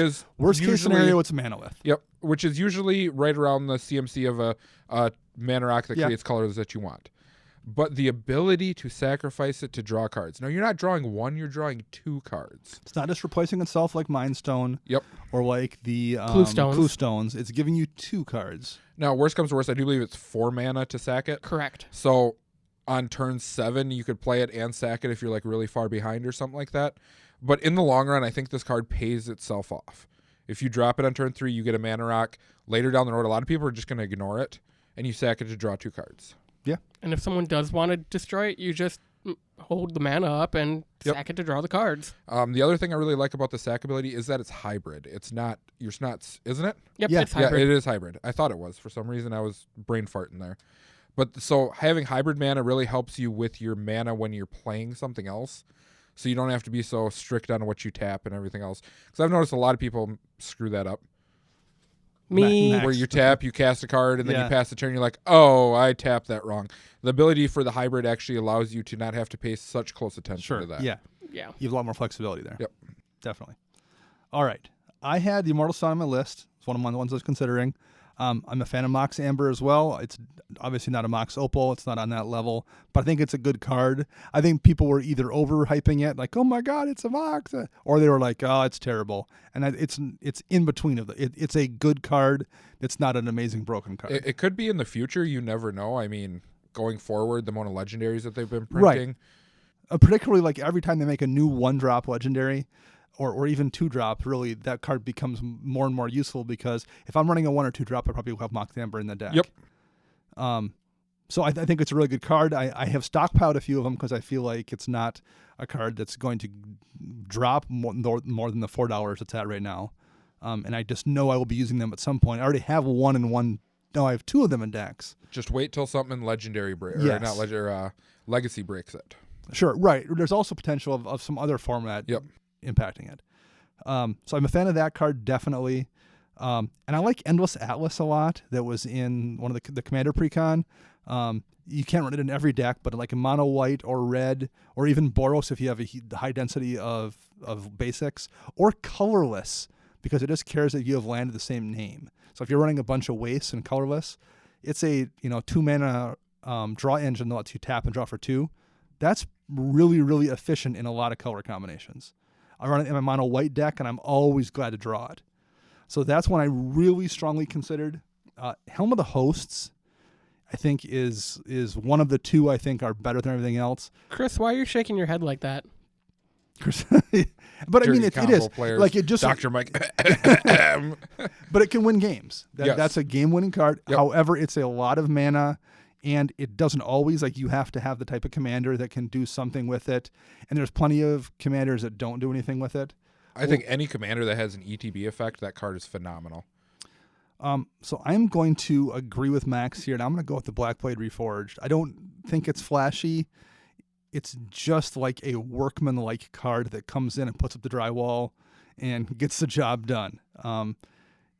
case scenario, it's manalith. Yep, which is usually right around the CMC of a mana rock that creates colors that you want. But the ability to sacrifice it to draw cards. Now, you're not drawing 1, you're drawing 2 cards. It's not just replacing itself like Mind Stone. Yep. Or like the Clue Stones. It's giving you 2 cards. Now, worst comes to worst, I do believe it's 4 mana to sack it. Correct. So on turn 7, you could play it and sack it if you're like really far behind or something like that. But in the long run, I think this card pays itself off. If you drop it on turn 3, you get a mana rock. Later down the road, a lot of people are just going to ignore it, and you sack it to draw 2 cards. Yeah. And if someone does want to destroy it, you just hold the mana up and sack it to draw the cards. The other thing I really like about the sack ability is that it's hybrid. It's not, isn't it? Yep, Yeah. it's hybrid. Yeah, it is hybrid. I thought it was. For some reason, I was brain farting there. But so having hybrid mana really helps you with your mana when you're playing something else. So you don't have to be so strict on what you tap and everything else. Because I've noticed a lot of people screw that up. Me. Max. Where you tap, you cast a card, and then you pass the turn, you're like, oh, I tapped that wrong. The ability for the hybrid actually allows you to not have to pay such close attention to that. Yeah. Yeah. You have a lot more flexibility there. Yep. Definitely. All right. I had the Immortal Sun on my list. It's one of the ones I was considering. I'm a fan of Mox Amber as well. It's obviously not a Mox Opal. It's not on that level, but I think it's a good card. I think people were either overhyping it, like, oh my God, it's a Mox, or they were like, oh, it's terrible. And it's in between of it's a good card. It's not an amazing broken card. It could be in the future. You never know. I mean, going forward, the amount of legendaries that they've been printing. Right. Particularly like every time they make a new 1-drop legendary, or even 2-drop, really, that card becomes more and more useful because if I'm running a 1 or 2-drop, I probably will have Mox Amber in the deck. Yep. So I think it's a really good card. I have stockpiled a few of them because I feel like it's not a card that's going to drop more than the $4 it's at right now. And I just know I will be using them at some point. I already have 1 and 1. No, I have 2 of them in decks. Just wait till something legendary breaks, Yes. or not legendary, legacy breaks it. Sure, right. There's also potential of some other format impacting it. So I'm a fan of that card, definitely. And I like Endless Atlas a lot. That was in one of the Commander Precon. You can't run it in every deck, but like a mono white or red, or even Boros if you have a high density of basics, or colorless because it just cares that you have land of the same name. So if you're running a bunch of wastes and colorless, it's a 2 mana draw engine that lets you tap and draw for 2. That's really, really efficient in a lot of color combinations. I run it in my mono white deck, and I'm always glad to draw it. So that's one I really strongly considered. Helm of the Hosts, I think, is one of the 2 I think are better than everything else. Chris, why are you shaking your head like that? But I mean, it is players. like it just Dr. Mike. But it can win games. That's a game-winning card. Yep. However, it's a lot of mana. And it doesn't always, like, you have to have the type of commander that can do something with it. And there's plenty of commanders that don't do anything with it. I think any commander that has an ETB effect, that card is phenomenal. So I'm going to agree with Max here, and I'm going to go with the Blackblade Reforged. I don't think it's flashy. It's just like a workman-like card that comes in and puts up the drywall and gets the job done.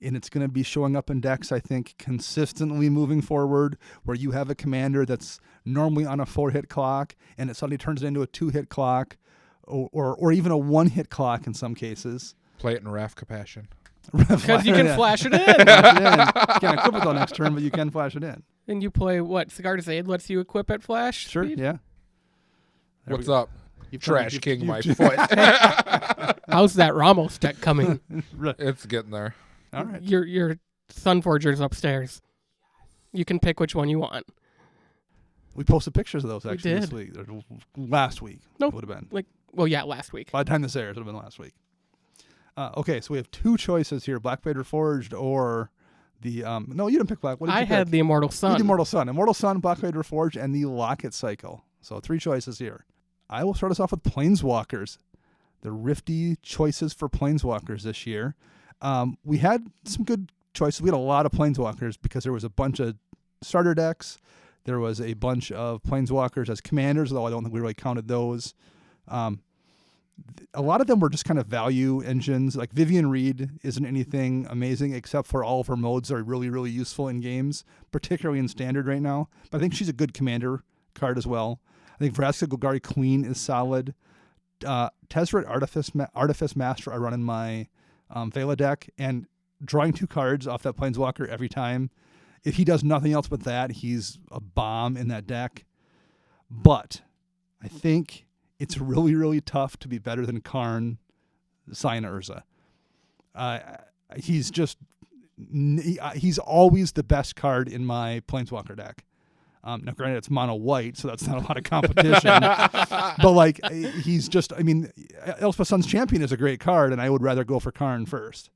And it's going to be showing up in decks, I think, consistently moving forward, where you have a commander that's normally on a 4-hit clock, and it suddenly turns it into a 2-hit clock, or even a 1-hit clock in some cases. Play it in Wrath Compassion. Because you can flash it in. You can't equip it on next turn, but you can flash it in. And you play what? Cigar's Aid lets you equip at flash Sure, speed? yeah. What's up? You've Trash you've- King you've- my foot. How's that Ramos deck coming? It's getting there. All right. Your Sunforger's upstairs. You can pick which one you want. We posted pictures of those actually did. this week. Or last week. Nope. It would have been. Last week. By the time this airs, it would have been last week. Okay, so we have 2 choices here: Blackblade Reforged or the no, you didn't pick Black. What did you I had pick? the Immortal You Sun. did Immortal Sun, Blackblade Reforged, and the Locket Cycle. So 3 choices here. I will start us off with Planeswalkers. The Riftie choices for Planeswalkers this year. We had some good choices. We had a lot of Planeswalkers because there was a bunch of starter decks. There was a bunch of Planeswalkers as commanders, although I don't think we really counted those. A lot of them were just kind of value engines. Like Vivian Reed isn't anything amazing, except for all of her modes are really, really useful in games, particularly in Standard right now. But I think she's a good commander card as well. I think Vraska Golgari Queen is solid. Tezzeret Artifice Master I run in my Vela deck, and drawing 2 cards off that Planeswalker every time. If he does nothing else but that, he's a bomb in that deck. But I think it's really, really tough to be better than Karn, Sign of Urza. He's always the best card in my Planeswalker deck. Now, granted, it's mono white, so that's not a lot of competition. But like, he's just. I mean, Elspeth Sun's Champion is a great card, and I would rather go for Karn first.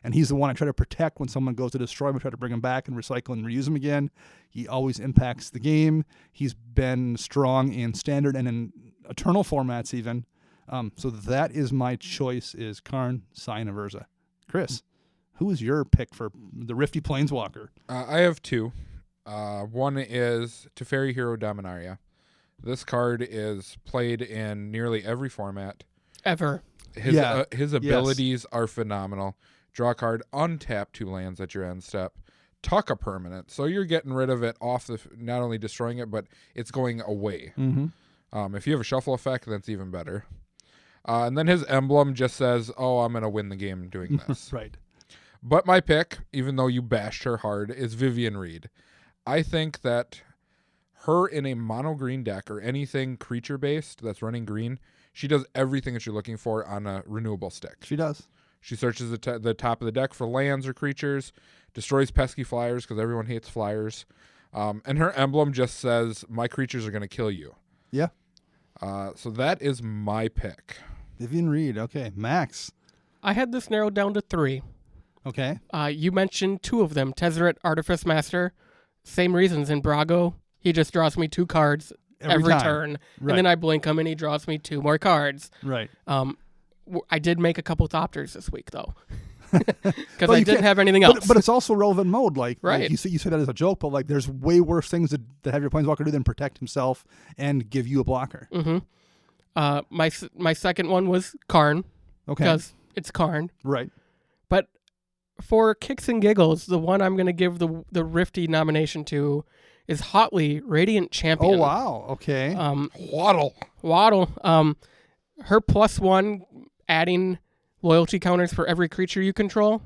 And he's the one I try to protect when someone goes to destroy him. I try to bring him back and recycle and reuse him again. He always impacts the game. He's been strong in Standard and in Eternal formats even. So that is my choice, is Karn, Sign of Urza. Chris, who is your pick for the Riftie Planeswalker? I have 2. One is Teferi Hero Dominaria. This card is played in nearly every format. Ever. His abilities are phenomenal. Draw a card, untap 2 lands at your end step, tuck a permanent. So you're getting rid of it off not only destroying it, but it's going away. Mm-hmm. If you have a shuffle effect, that's even better. And then his emblem just says, oh, I'm going to win the game doing this. Right. But my pick, even though you bashed her hard, is Vivian Reed. I think that her in a mono green deck or anything creature based that's running green, she does everything that you're looking for on a renewable stick. She does. She searches the top of the deck for lands or creatures, destroys pesky flyers because everyone hates flyers. And her emblem just says, my creatures are going to kill you. Yeah. So that is my pick. Vivian Reed. Okay. Max. I had this narrowed down to 3. Okay. You mentioned 2 of them. Tezzeret Artifice Master. Same reasons in Brago. He just draws me 2 cards every turn. Right. And then I blink him and he draws me 2 more cards. Right. I did make a couple Thopters this week, though. Because I didn't have anything else. But it's also relevant mode. Like you say that as a joke, but like there's way worse things that have your Planeswalker do than protect himself and give you a blocker. Mm-hmm. My second one was Karn. Okay. Because it's Karn. Right. But for kicks and giggles, the one I'm going to give the Riftie nomination to is Hotly, Radiant Champion. Oh, wow. Okay. Waddle. Her +1 adding loyalty counters for every creature you control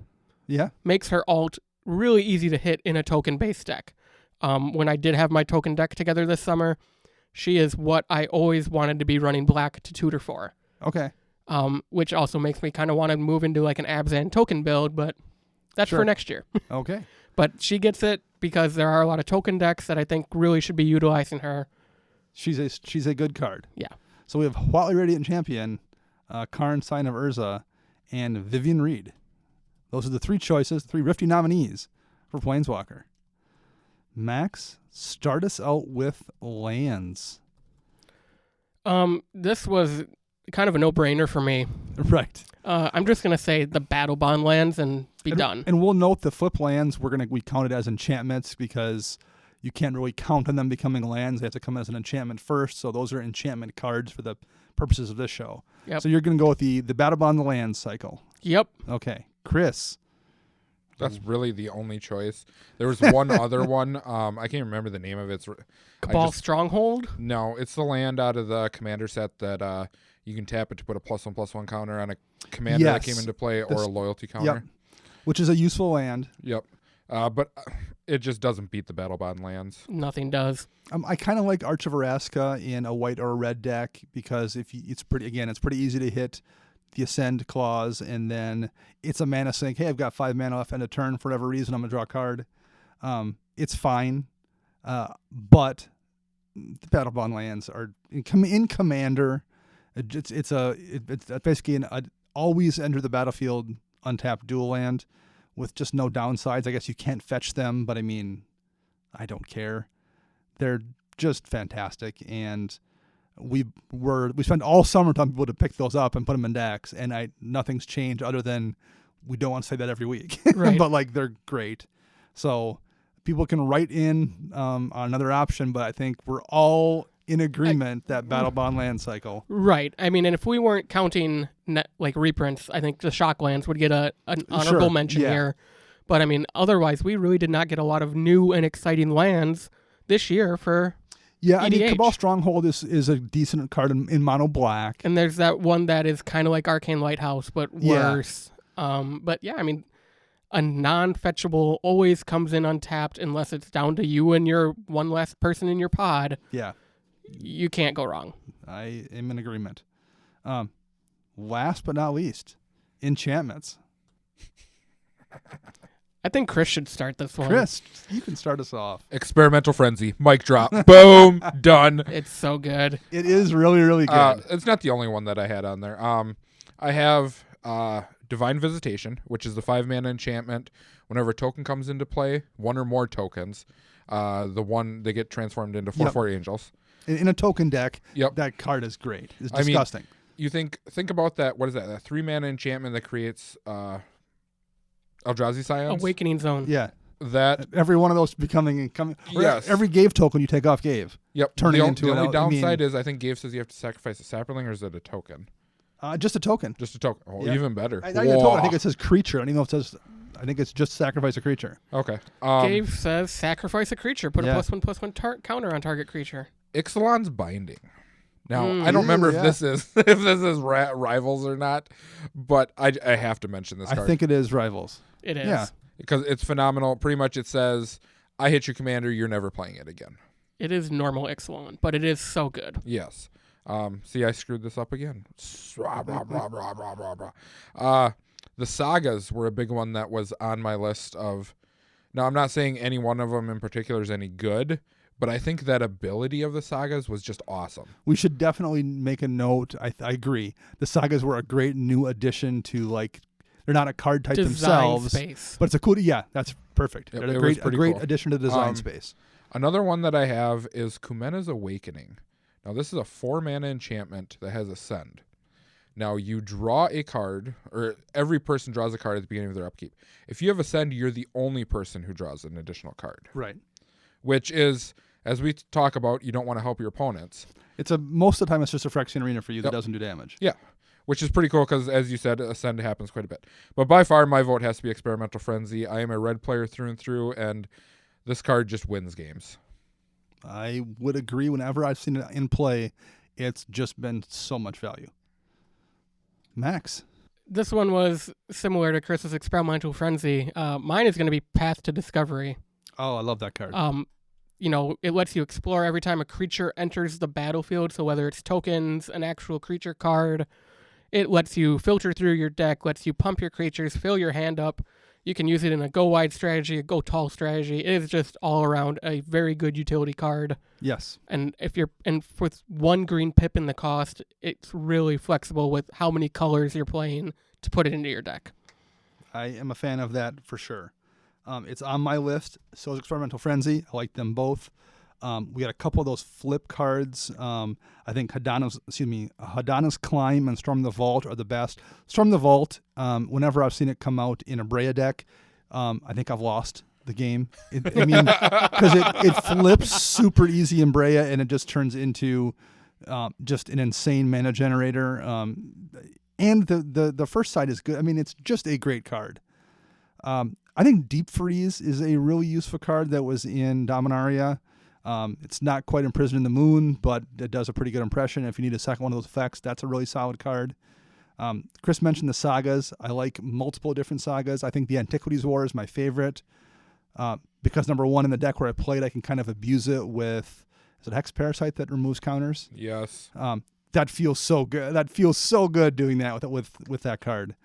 makes her alt really easy to hit in a token-based deck. When I did have my token deck together this summer, she is what I always wanted to be running black to tutor for. Okay. Which also makes me kind of want to move into like an Abzan token build, but that's for next year. Okay. But she gets it because there are a lot of token decks that I think really should be utilizing her. She's a good card. Yeah. So we have Hotly Radiant Champion, Karn, Sign of Urza, and Vivian Reed. Those are the 3 choices, 3 Riftie nominees for Planeswalker. Max, start us out with lands. This was kind of a no-brainer for me. Right. I'm just going to say the Battle Bond lands and be done. And we'll note the flip lands we count it as enchantments because you can't really count on them becoming lands. They have to come as an enchantment first. So those are enchantment cards for the purposes of this show. Yep. So you're going to go with the Battle Bond lands cycle. Yep. Okay. Chris. That's really the only choice. There was one other one. I can't remember the name of it. Cabal Stronghold? No, it's the land out of the commander set that you can tap it to put a +1/+1 counter on a commander that came into play or a loyalty counter. Yep. Which is a useful land. Yep. But it just doesn't beat the Battle Bond lands. Nothing does. I kind of like Arch of Araska in a white or a red deck because it's pretty easy to hit the Ascend clause, and then it's a mana sink. Hey, I've got 5 mana left end of turn for whatever reason. I'm gonna draw a card. It's fine, but the Battle Bond lands are in Commander. It's basically an always enter the battlefield untapped dual land with just no downsides. I guess you can't fetch them, but I mean, I don't care. They're just fantastic, and we spent all summer telling people to pick those up and put them in decks, and nothing's changed other than we don't want to say that every week. Right. But like they're great. So people can write in on another option, but I think we're all in agreement that Battle Bond land cycle. Right. I mean, and if we weren't counting like reprints, I think the Shocklands would get an honorable mention here. But I mean, otherwise, we really did not get a lot of new and exciting lands this year for Yeah, I mean, EDH. Cabal Stronghold is a decent card in mono black. And there's that one that is kind of like Arcane Lighthouse, but worse. But yeah, I mean, a non-fetchable always comes in untapped unless it's down to you and your one last person in your pod. Yeah. You can't go wrong. I am in agreement. Last but not least, enchantments. I think Chris should start this one. Chris, you can start us off. Experimental Frenzy. Mic drop. Boom. Done. It's so good. It is really, really good. It's not the only one that I had on there. I have Divine Visitation, which is the 5-mana enchantment. Whenever a token comes into play, one or more tokens, they get transformed into 4/4 angels. In a token deck, Yep. that card is great. It's disgusting. You think about that. What is that? That 3-mana enchantment that creates Eldrazi Scions? Awakening Zone. Yeah. That Every one of those coming. Yes. Every Gave token you take off Gave. Yep. Turning the into the an only I downside mean- is I think Gave says you have to sacrifice a sapling, or is it a token? Just a token. Just a token. Oh, Yeah. even better. I think it says creature. I don't even know if it says. I think it's just sacrifice a creature. Okay. Dave says sacrifice a creature. Put Yeah. a +1/+1 counter on target creature. Ixalan's Binding. Now I don't remember if this is Rivals or not, but I have to mention this card. I think it is Rivals. It is. Yeah. Because it's phenomenal. Pretty much it says, I hit your commander, you're never playing it again. It is normal Ixalan, but it is so good. Yes. See, I screwed this up again. The sagas were a big one that was on my list of... Now, I'm not saying any one of them in particular is any good, but I think that ability of the sagas was just awesome. We should definitely make a note. I agree. The sagas were a great new addition to, like, they're not a card type Design themselves, space. but it's a cool. Yeah, that's perfect. Yep, They're it a was great pretty cool. addition to the design space. Another one that I have is Kumena's Awakening. Now, this is a 4-mana enchantment that has Ascend. Now, you draw a card, or every person draws a card at the beginning of their upkeep. If you have Ascend, you're the only person who draws an additional card. Right. Which is, as we talk about, you don't want to help your opponents. Most of the time it's just a Phyrexian Arena for you that doesn't do damage. Yeah, which is pretty cool because, as you said, Ascend happens quite a bit. But by far, my vote has to be Experimental Frenzy. I am a red player through and through, and this card just wins games. I would agree. Whenever I've seen it in play, it's just been so much value. Max. This one was similar to Chris's Experimental Frenzy. Mine is going to be Path to Discovery. Oh, I love that card. It lets you explore every time a creature enters the battlefield. So whether it's tokens, an actual creature card, it lets you filter through your deck, lets you pump your creatures, fill your hand up. You can use it in a go wide strategy, a go tall strategy. It is just all around a very good utility card. Yes. And with 1 green pip in the cost, it's really flexible with how many colors you're playing to put it into your deck. I am a fan of that for sure. It's on my list. So is Experimental Frenzy. I like them both. We got a couple of those flip cards. I think Hadana's Climb and Storm the Vault are the best. Storm the Vault, whenever I've seen it come out in a Breya deck, I think I've lost the game. Because it flips super easy in Breya, and it just turns into just an insane mana generator. And the first side is good. I mean, it's just a great card. I think Deep Freeze is a really useful card that was in Dominaria. It's not quite Imprisoned in the Moon, but it does a pretty good impression. If you need a second one of those effects, that's a really solid card. Chris mentioned the sagas. I like multiple different sagas. I think the Antiquities War is my favorite because, number one, in the deck where I played, I can kind of abuse it with, is it Hex Parasite that removes counters? Yes. That feels so good. That feels so good doing that with that card.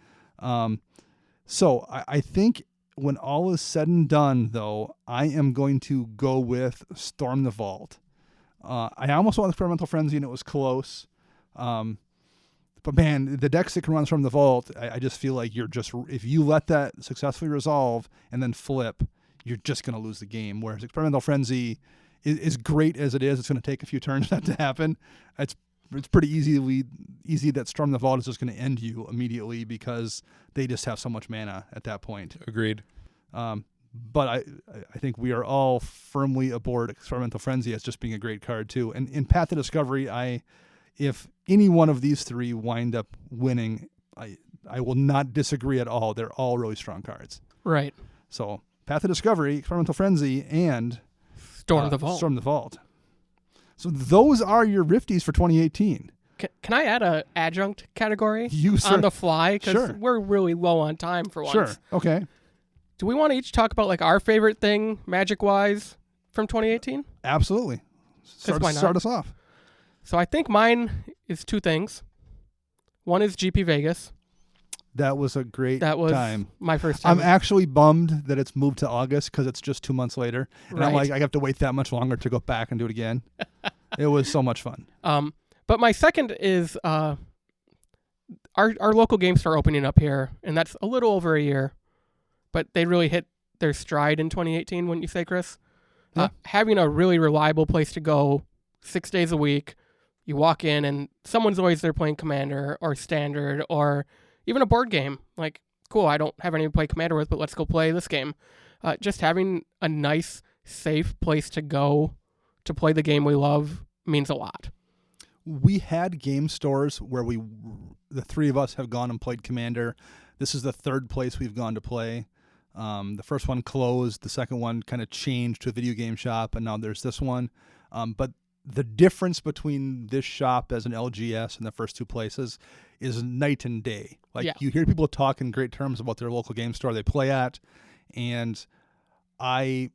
So I think when all is said and done, though, I am going to go with Storm the Vault. I almost went Experimental Frenzy, and it was close. But, man, the decks that can run Storm the Vault, I just feel like if you let that successfully resolve and then flip, you're just going to lose the game. Whereas Experimental Frenzy is great as it is. It's going to take a few turns for that to happen. It's pretty easy that Storm the Vault is just going to end you immediately because they just have so much mana at that point. Agreed. But I think we are all firmly aboard Experimental Frenzy as just being a great card too. And in Path to Discovery, if any one of these three wind up winning, I will not disagree at all. They're all really strong cards. Right. So Path to Discovery, Experimental Frenzy, and Storm the Vault. Storm the Vault. So those are your Rifties for 2018. Can I add a adjunct category on the fly? Because we're really low on time for once. Sure. Okay. Do we want to each talk about like our favorite thing, Magic-wise, from 2018? Absolutely. Start us off. So I think mine is 2 things. One is GP Vegas. That was a great time. That was my first time. I'm actually bummed that it's moved to August because it's just 2 months later. And I'm like, I have to wait that much longer to go back and do it again. It was so much fun. But my second is our local game store opening up here, and that's a little over a year. But they really hit their stride in 2018, wouldn't you say, Chris? Yeah. Having a really reliable place to go 6 days a week. You walk in, and someone's always there playing Commander or Standard or even a board game. Like, cool, I don't have anyone to play Commander with, but let's go play this game. Just having a nice, safe place to go to play the game we love means a lot. We had game stores where the 3 of us have gone and played Commander. This is the 3rd place we've gone to play. The first one closed. The second one kind of changed to a video game shop, and now there's this one. But the difference between this shop as an LGS and the first 2 places is night and day. You hear people talk in great terms about their local game store they play at, and I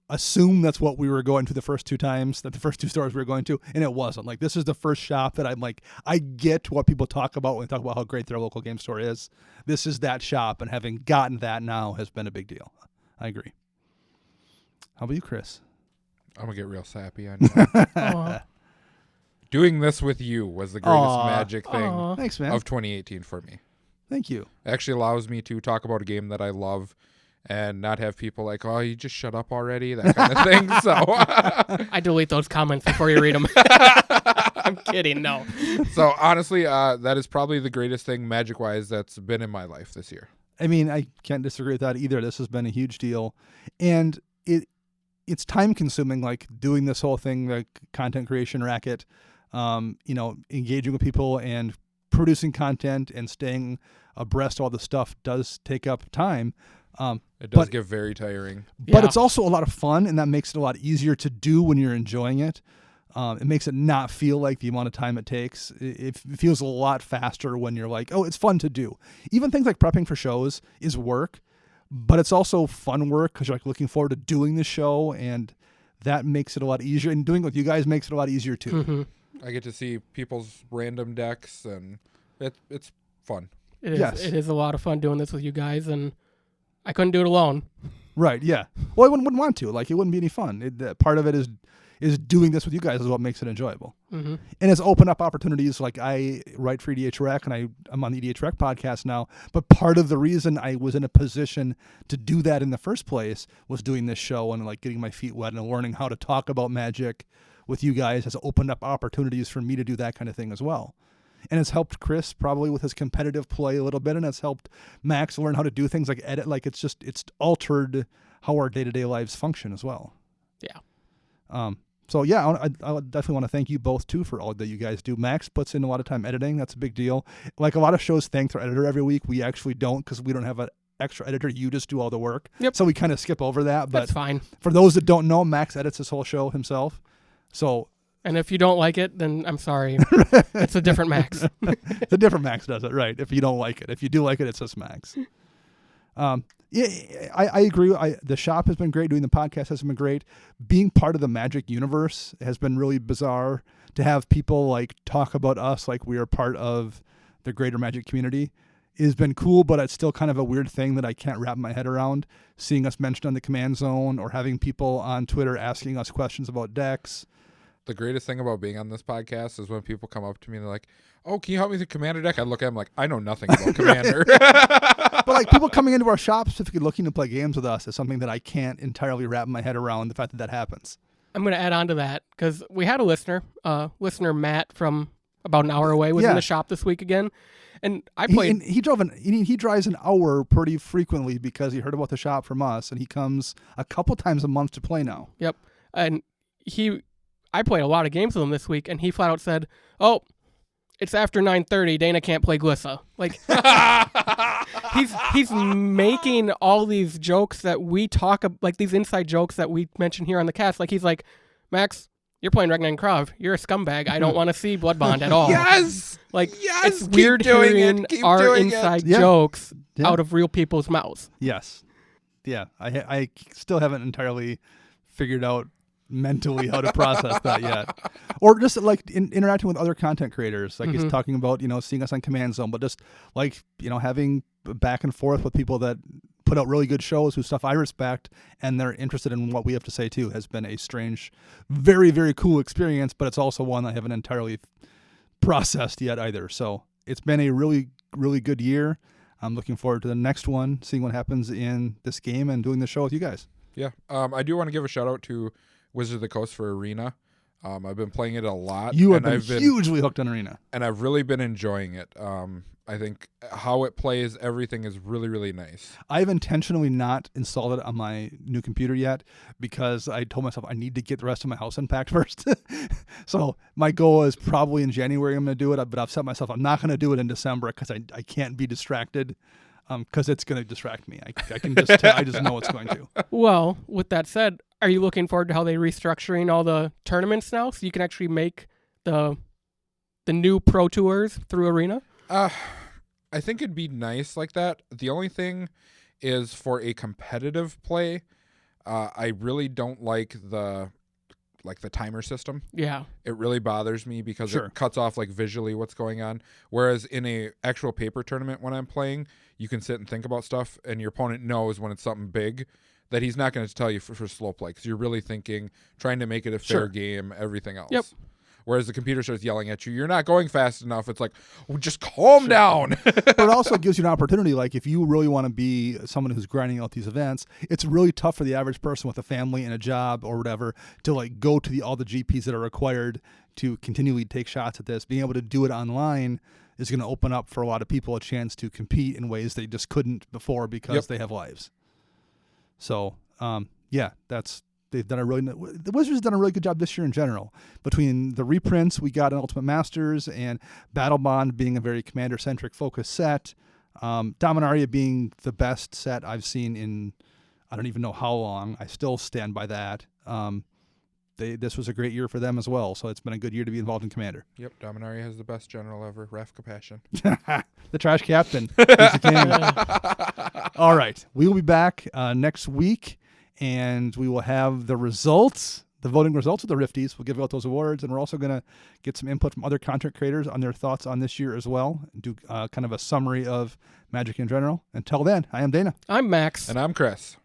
assume that's what we were going to the first 2 times, that the first 2 stores we were going to, and it wasn't. Like, this is the first shop that I'm like, I get what people talk about when they talk about how great their local game store is. This is that shop, and having gotten that now has been a big deal. I agree. How about you, Chris? I'm going to get real sappy. I know. Doing this with you was the greatest Magic thing Thanks, man. of 2018 for me. Thank you. It actually allows me to talk about a game that I love and not have people like, oh, you just shut up already, that kind of thing. So I delete those comments before you read them. I'm kidding, no. So honestly, that is probably the greatest thing Magic-wise that's been in my life this year. I mean, I can't disagree with that either. This has been a huge deal. And it's time consuming, like doing this whole thing, like content creation racket, engaging with people and producing content and staying abreast of all the stuff does take up time. It does get very tiring. But it's also a lot of fun, and that makes it a lot easier to do when you're enjoying it. It makes it not feel like the amount of time it takes. It feels a lot faster when you're like, oh, it's fun to do. Even things like prepping for shows is work, but it's also fun work because you're like looking forward to doing the show, and that makes it a lot easier. And doing it with you guys makes it a lot easier too. Mm-hmm. I get to see people's random decks, and it's fun. It is a lot of fun doing this with you guys, and I couldn't do it alone. Right, yeah. Well, I wouldn't want to. Like, it wouldn't be any fun. Part of it is doing this with you guys is what makes it enjoyable. Mm-hmm. And it's opened up opportunities. Like, I write for EDH Rec, and I'm on the EDH Rec podcast now. But part of the reason I was in a position to do that in the first place was doing this show and, like, getting my feet wet and learning how to talk about Magic with you guys has opened up opportunities for me to do that kind of thing as well. And it's helped Chris probably with his competitive play a little bit, and it's helped Max learn how to do things like edit. Like, it's altered how our day-to-day lives function as well. Yeah. So yeah, I would definitely want to thank you both too for all that you guys do. Max puts in a lot of time editing. That's a big deal. Like, a lot of shows thank their editor every week. We actually don't, because we don't have an extra editor. You just do all the work. Yep. So we kind of skip over that. But that's fine. For those that don't know, Max edits this whole show himself. So. And if you don't like it, then I'm sorry. It's a different Max. It's a different Max does it, right? If you don't like it. If you do like it, it's just Max. Yeah, I agree. The shop has been great. Doing the podcast has been great. Being part of the Magic universe has been really bizarre. To have people like talk about us like we are part of the greater Magic community has been cool, but it's still kind of a weird thing that I can't wrap my head around. Seeing us mentioned on the Command Zone, or having people on Twitter asking us questions about decks. The greatest thing about being on this podcast is when people come up to me and they're like, oh, can you help me with the Commander deck? I look at them like, I know nothing about Commander. But like, people coming into our shop specifically looking to play games with us is something that I can't entirely wrap my head around, the fact that happens. I'm going to add on to that, because we had a listener Matt from about an hour away was in the shop this week again. And I played. He drives an hour pretty frequently because he heard about the shop from us, and he comes a couple times a month to play now. Yep. And I played a lot of games with him this week, and he flat out said, oh, it's after 9:30. Dana can't play Glissa. Like, he's making all these jokes that we talk, like these inside jokes that we mention here on the cast. Like, he's like, Max, you're playing Ragnar Krav. You're a scumbag. I don't want to see Blood Bond at all. Yes! Like, yes! it's weird hearing our inside Yeah. jokes Yeah. out of real people's mouths. Yes. Yeah. I still haven't entirely figured out mentally how to process that yet. Or just like interacting with other content creators. Like he's talking about, seeing us on Command Zone, but just like, having back and forth with people that put out really good shows whose stuff I respect and they're interested in what we have to say too has been a strange, very, very cool experience, but it's also one I haven't entirely processed yet either. So it's been a really, really good year. I'm looking forward to the next one, seeing what happens in this game and doing the show with you guys. Yeah. I do want to give a shout out to Wizard of the Coast for Arena. I've been playing it a lot. You have been hugely hooked on Arena. And I've really been enjoying it. I think how it plays, everything is really, really nice. I've intentionally not installed it on my new computer yet because I told myself I need to get the rest of my house unpacked first. So my goal is probably in January I'm going to do it, but I've set myself I'm not going to do it in December because I can't be distracted because it's going to distract me. I can just tell, I just know it's going to. Well, with that said, are you looking forward to how they're restructuring all the tournaments now so you can actually make the new Pro Tours through Arena? I think it'd be nice like that. The only thing is for a competitive play, I really don't like the timer system. Yeah. It really bothers me because Sure. it cuts off like visually what's going on. Whereas in a actual paper tournament when I'm playing, you can sit and think about stuff and your opponent knows when it's something big that he's not going to tell you for slow play because you're really thinking, trying to make it a fair Sure. game, everything else. Yep. Whereas the computer starts yelling at you, you're not going fast enough. It's like, well, just calm down. But it also gives you an opportunity. Like if you really want to be someone who's grinding out these events, it's really tough for the average person with a family and a job or whatever to like go to all the GPs that are required to continually take shots at this. Being able to do it online is going to open up for a lot of people a chance to compete in ways they just couldn't before because they have lives. So, they've done the Wizards have done a really good job this year in general. Between the reprints we got in Ultimate Masters and Battle Bond being a very commander-centric focus set, Dominaria being the best set I've seen in I don't even know how long. I still stand by that. This was a great year for them as well, so it's been a good year to be involved in Commander. Yep, Dominaria has the best general ever, Raf Compassion. The trash captain. He's the king. All right, we will be back next week. And we will have the results, the voting results of the Rifties. We'll give out those awards, and we're also going to get some input from other content creators on their thoughts on this year as well, and do kind of a summary of Magic in general. Until then, I am Dana. I'm Max. And I'm Chris.